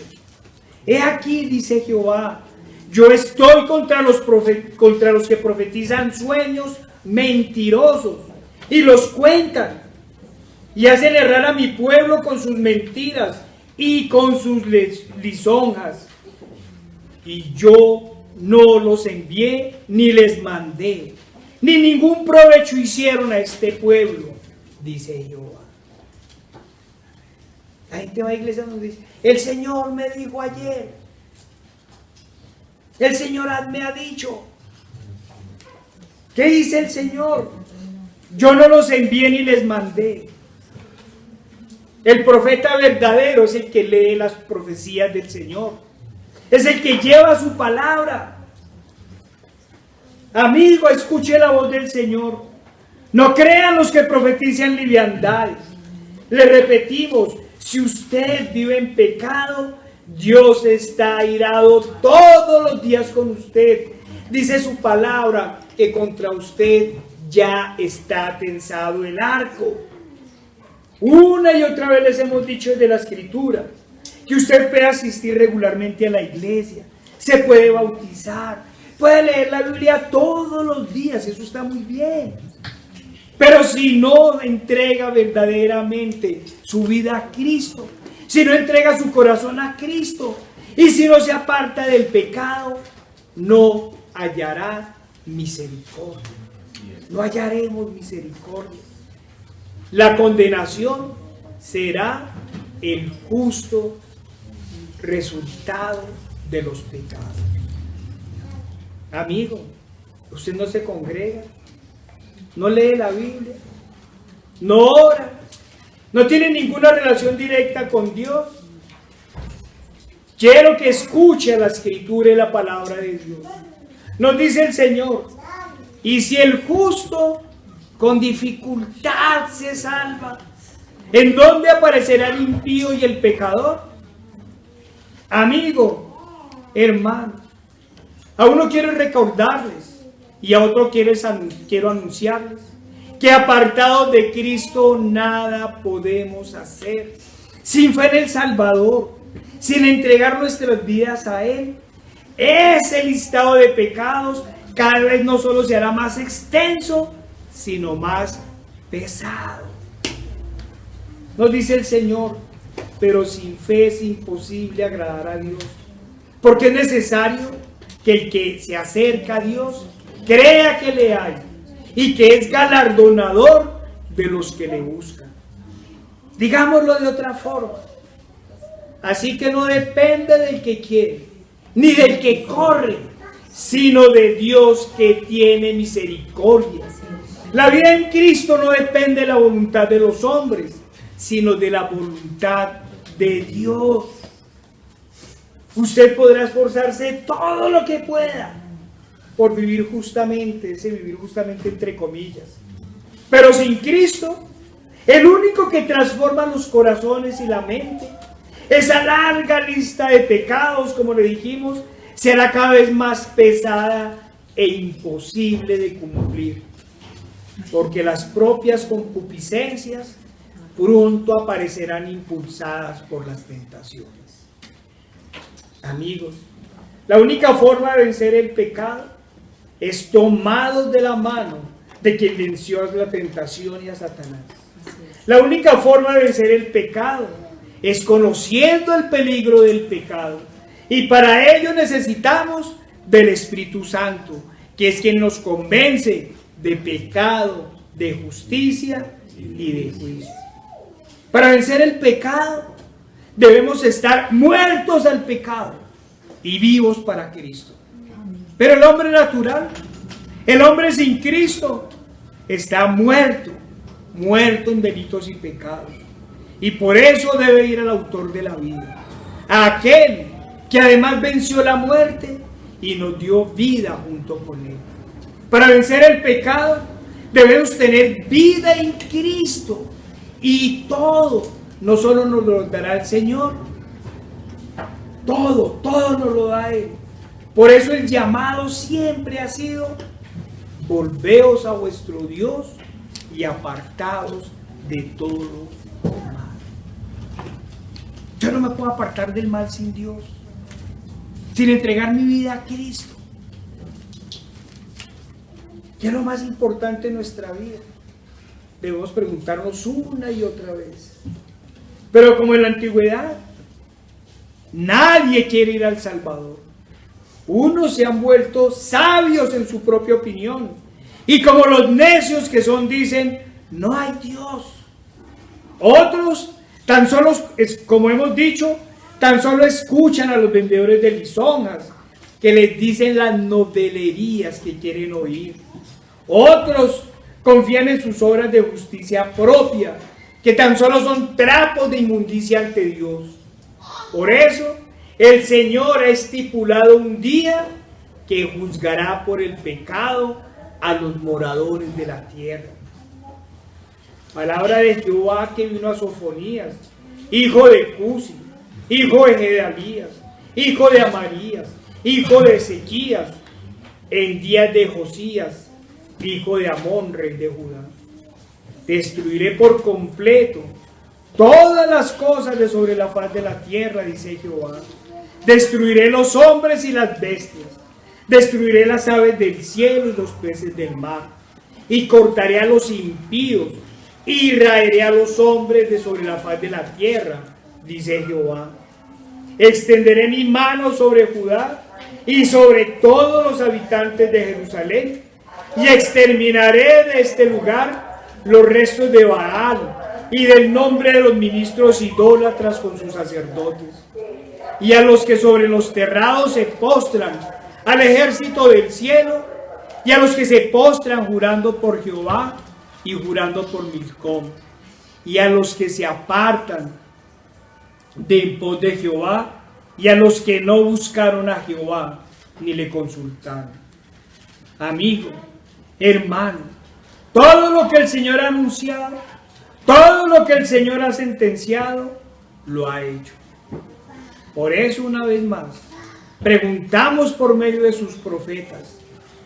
He aquí, dice Jehová, yo estoy contra los que profetizan sueños mentirosos y los cuentan y hacen errar a mi pueblo con sus mentiras y con sus lisonjas. Y yo no los envié ni les mandé, ni ningún provecho hicieron a este pueblo, dice Jehová. La gente va a iglesia y nos dice, el Señor me dijo ayer, el Señor me ha dicho. ¿Qué dice el Señor? Yo no los envié ni les mandé. El profeta verdadero es el que lee las profecías del Señor. Es el que lleva su palabra. Amigo, escuche la voz del Señor. No crean los que profetizan liviandades. Le repetimos, si usted vive en pecado, Dios está airado todos los días con usted. Dice su palabra que contra usted ya está tensado el arco. Una y otra vez les hemos dicho desde la Escritura que usted puede asistir regularmente a la iglesia, se puede bautizar, puede leer la Biblia todos los días, eso está muy bien. Pero si no entrega verdaderamente su vida a Cristo, si no entrega su corazón a Cristo y si no se aparta del pecado, no hallará misericordia. No hallaremos misericordia. La condenación será el justo resultado de los pecados. Amigo, usted no se congrega, no lee la Biblia, no ora, no tiene ninguna relación directa con Dios. Quiero que escuche la Escritura y la palabra de Dios. Nos dice el Señor, y si el justo con dificultad se salva, ¿en dónde aparecerá el impío y el pecador? Amigo, hermano, a uno quiero recordarles y a otro quiero anunciarles que apartados de Cristo nada podemos hacer. Sin fe en el Salvador, sin entregar nuestras vidas a Él, ese listado de pecados cada vez no solo se hará más extenso, sino más pesado. Nos dice el Señor, pero sin fe es imposible agradar a Dios, porque es necesario que el que se acerca a Dios crea que le hay y que es galardonador de los que le buscan. Digámoslo de otra forma, así que no depende del que quiere, ni del que corre, sino de Dios que tiene misericordia. La vida en Cristo no depende de la voluntad de los hombres, sino de la voluntad de Dios. Usted podrá esforzarse todo lo que pueda por vivir justamente, ese vivir justamente entre comillas. Pero sin Cristo, el único que transforma los corazones y la mente, esa larga lista de pecados, como le dijimos, será cada vez más pesada e imposible de cumplir. Porque las propias concupiscencias pronto aparecerán impulsadas por las tentaciones. Amigos, la única forma de vencer el pecado es tomados de la mano de quien venció a la tentación y a Satanás. La única forma de vencer el pecado es conociendo el peligro del pecado. Y para ello necesitamos del Espíritu Santo, que es quien nos convence de pecado, de justicia y de juicio. Para vencer el pecado debemos estar muertos al pecado y vivos para Cristo. Pero el hombre natural, el hombre sin Cristo, está muerto en delitos y pecados. Y por eso debe ir al autor de la vida, a aquel que además venció la muerte y nos dio vida junto con él. Para vencer el pecado debemos tener vida en Cristo, y todo no solo nos lo dará el Señor, todo nos lo da Él. Por eso el llamado siempre ha sido: volveos a vuestro Dios y apartaos de todo mal. Yo no me puedo apartar del mal sin Dios, sin entregar mi vida a Cristo, que es lo más importante en nuestra vida. Debemos preguntarnos una y otra vez. Pero como en la antigüedad, nadie quiere ir al Salvador. Unos se han vuelto sabios en su propia opinión, y como los necios que son, dicen: no hay Dios. Otros, tan solo, como hemos dicho, tan solo escuchan a los vendedores de lisonjas, que les dicen las novelerías que quieren oír. Otros confían en sus obras de justicia propia, que tan solo son trapos de inmundicia ante Dios. Por eso, el Señor ha estipulado un día que juzgará por el pecado a los moradores de la tierra. Palabra de Jehová que vino a Sofonías, hijo de Cusi, hijo de Gedalías, hijo de Amarías, hijo de Ezequías, en días de Josías, hijo de Amón, rey de Judá. Destruiré por completo todas las cosas de sobre la faz de la tierra, dice Jehová. Destruiré los hombres y las bestias, destruiré las aves del cielo y los peces del mar, y cortaré a los impíos, y raeré a los hombres de sobre la faz de la tierra, dice Jehová. Extenderé mi mano sobre Judá y sobre todos los habitantes de Jerusalén, y exterminaré de este lugar los restos de Baal y del nombre de los ministros idólatras con sus sacerdotes, y a los que sobre los terrados se postran, al ejército del cielo, y a los que se postran jurando por Jehová y jurando por Milcom, y a los que se apartan de en pos de Jehová, y a los que no buscaron a Jehová ni le consultaron. Amigo, hermano, todo lo que el Señor ha anunciado, todo lo que el Señor ha sentenciado, lo ha hecho. Por eso, una vez más, preguntamos por medio de sus profetas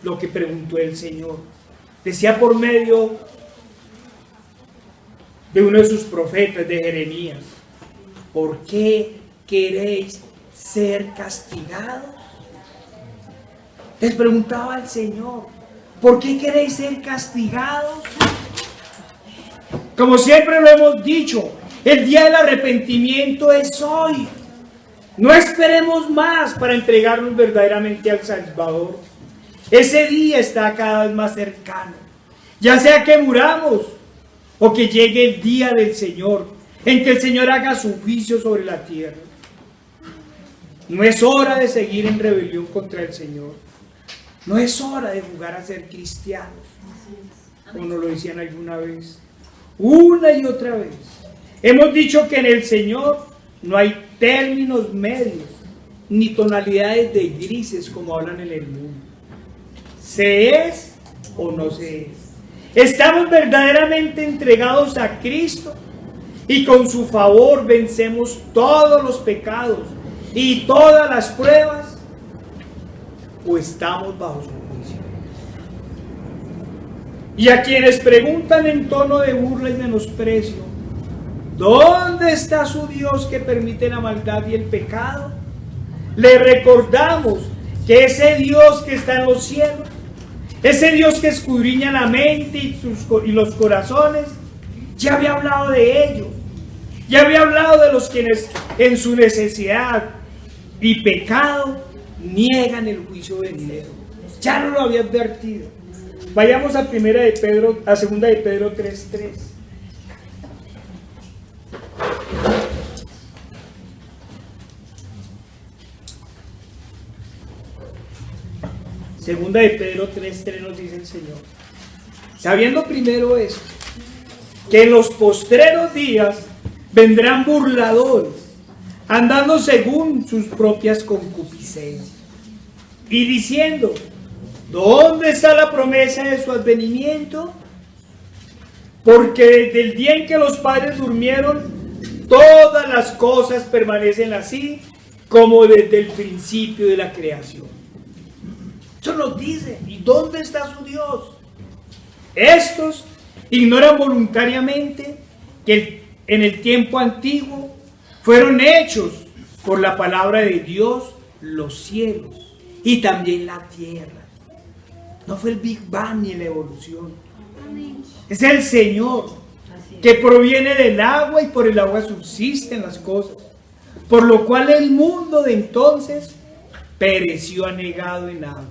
lo que preguntó el Señor. Decía por medio de uno de sus profetas, de Jeremías: ¿por qué queréis ser castigados? Les preguntaba el Señor: ¿por qué queréis ser castigados? Como siempre lo hemos dicho, el día del arrepentimiento es hoy. No esperemos más para entregarnos verdaderamente al Salvador. Ese día está cada vez más cercano. Ya sea que muramos o que llegue el día del Señor, en que el Señor haga su juicio sobre la tierra. No es hora de seguir en rebelión contra el Señor. No es hora de jugar a ser cristianos, como nos lo decían alguna vez. Una y otra vez. Hemos dicho que en el Señor no hay términos medios, ni tonalidades de grises como hablan en el mundo. ¿Se es o no se es? Estamos verdaderamente entregados a Cristo y con su favor vencemos todos los pecados y todas las pruebas, o estamos bajo su juicio. Y a quienes preguntan en tono de burla y menosprecio: ¿dónde está su Dios que permite la maldad y el pecado? Le recordamos que ese Dios que está en los cielos, ese Dios que escudriña la mente y los corazones, ya había hablado de ellos. Ya había hablado de los quienes en su necesidad y pecado niegan el juicio venidero. Ya no lo había advertido. Vayamos a segunda de Pedro 3:3. Segunda de Pedro 3:3 nos dice el Señor: sabiendo primero esto, que en los postreros días vendrán burladores, andando según sus propias concupiscencias, y diciendo: ¿dónde está la promesa de su advenimiento? Porque desde el día en que los padres durmieron, todas las cosas permanecen así como desde el principio de la creación. Eso nos dice. ¿Y dónde está su Dios? Estos ignoran voluntariamente que en el tiempo antiguo fueron hechos por la palabra de Dios los cielos y también la tierra. No fue el Big Bang ni la evolución. Es el Señor que proviene del agua y por el agua subsisten las cosas. Por lo cual el mundo de entonces pereció anegado en agua.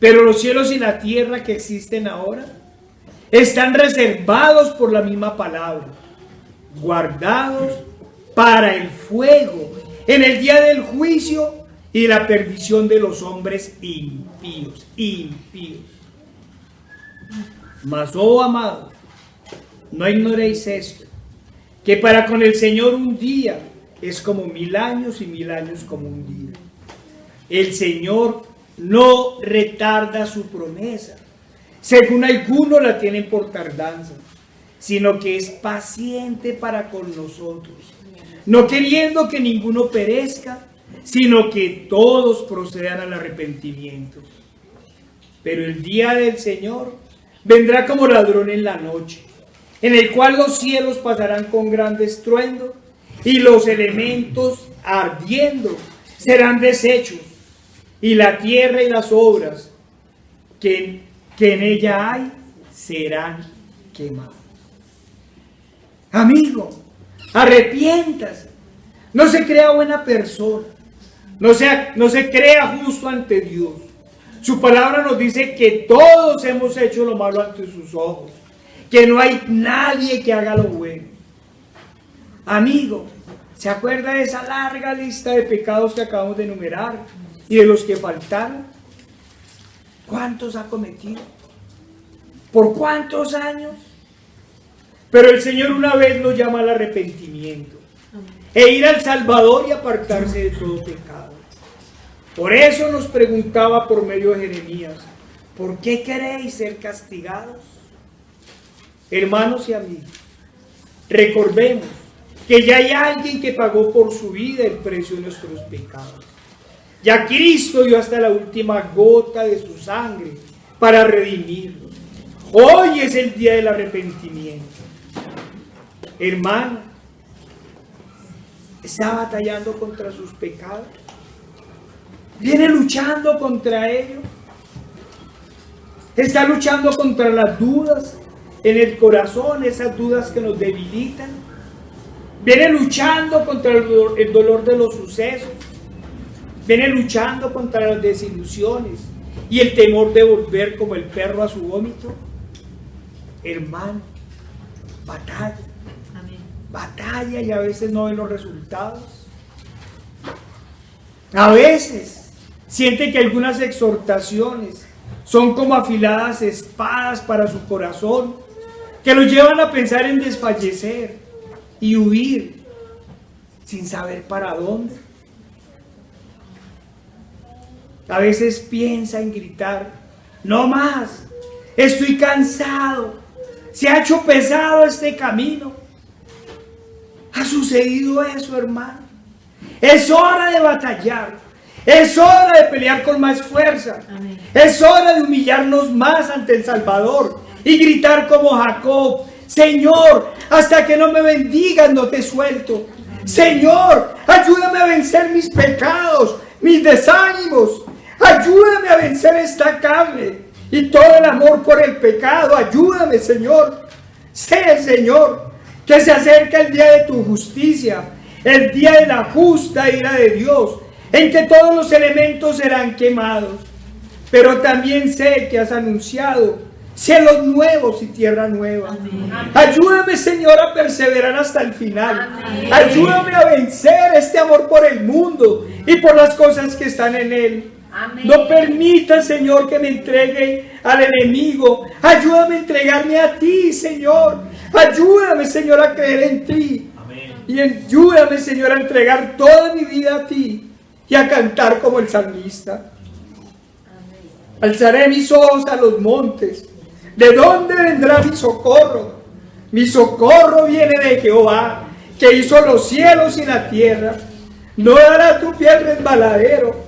Pero los cielos y la tierra que existen ahora están reservados por la misma palabra, guardados para el fuego en el día del juicio y la perdición de los hombres impíos. Mas, oh amados, no ignoréis esto, que para con el Señor un día es como 1000 años y 1000 años como un día. El Señor no retarda su promesa, según algunos la tienen por tardanza, sino que es paciente para con nosotros, no queriendo que ninguno perezca, sino que todos procedan al arrepentimiento. Pero el día del Señor vendrá como ladrón en la noche, en el cual los cielos pasarán con gran estruendo y los elementos ardiendo serán deshechos, y la tierra y las obras que en ella hay serán quemadas. Amigo, arrepiéntase. No se crea buena persona. No se crea justo ante Dios. Su palabra nos dice que todos hemos hecho lo malo ante sus ojos, que no hay nadie que haga lo bueno. Amigo, ¿se acuerda de esa larga lista de pecados que acabamos de enumerar y de los que faltaron? ¿Cuántos ha cometido? ¿Por cuántos años? Pero el Señor una vez lo llama al arrepentimiento e ir al Salvador y apartarse de todo pecado. Por eso nos preguntaba por medio de Jeremías: ¿por qué queréis ser castigados? Hermanos y amigos, recordemos que ya hay alguien que pagó por su vida el precio de nuestros pecados. Ya Cristo dio hasta la última gota de su sangre para redimirlos. Hoy es el día del arrepentimiento. Hermano, ¿está batallando contra sus pecados? ¿Viene luchando contra ellos? ¿Está luchando contra las dudas en el corazón, esas dudas que nos debilitan? ¿Viene luchando contra el dolor de los sucesos? ¿Viene luchando contra las desilusiones y el temor de volver como el perro a su vómito? Hermano, batalla. Amén. Batalla y a veces no ve los resultados. A veces siente que algunas exhortaciones son como afiladas espadas para su corazón, que lo llevan a pensar en desfallecer y huir sin saber para dónde. A veces piensa en gritar: no más, estoy cansado, se ha hecho pesado este camino. ¿Ha sucedido eso, hermano? Es hora de batallar, es hora de pelear con más fuerza. Amén. Es hora de humillarnos más ante el Salvador y gritar como Jacob: Señor, hasta que no me bendigas no te suelto. Señor, ayúdame a vencer mis pecados, mis desánimos. Ayúdame a vencer esta carne y todo el amor por el pecado. Ayúdame, Señor. Sé, Señor, que se acerca el día de tu justicia, el día de la justa ira de Dios, en que todos los elementos serán quemados. Pero también sé que has anunciado cielos nuevos y tierra nueva. Amén. Ayúdame, Señor, a perseverar hasta el final. Amén. Ayúdame a vencer este amor por el mundo y por las cosas que están en él. Amén. No permita, Señor, que me entregue al enemigo. Ayúdame a entregarme a ti, Señor. Ayúdame, Señor, a creer en ti. Amén. Y ayúdame, Señor, a entregar toda mi vida a ti y a cantar como el salmista. Amén. Alzaré mis ojos a los montes. ¿De dónde vendrá mi socorro? Mi socorro viene de Jehová, que hizo los cielos y la tierra. No dará tu pie al resbaladero,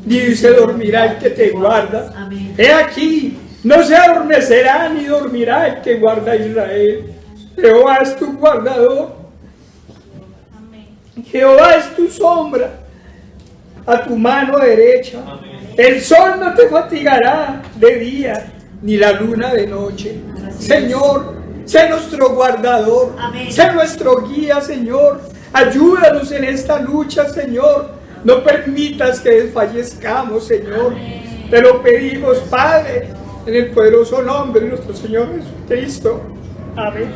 ni se dormirá el que te guarda. Amén. He aquí, no se adormecerá ni dormirá el que guarda a Israel. Jehová es tu guardador. Amén. Jehová es tu sombra a tu mano derecha. Amén. El sol no te fatigará de día, ni la luna de noche. Señor, sé nuestro guardador. Amén. Sé nuestro guía, Señor. Ayúdanos en esta lucha, Señor. No permitas que desfallezcamos, Señor. Amén. Te lo pedimos, Padre, en el poderoso nombre de nuestro Señor Jesucristo. Amén.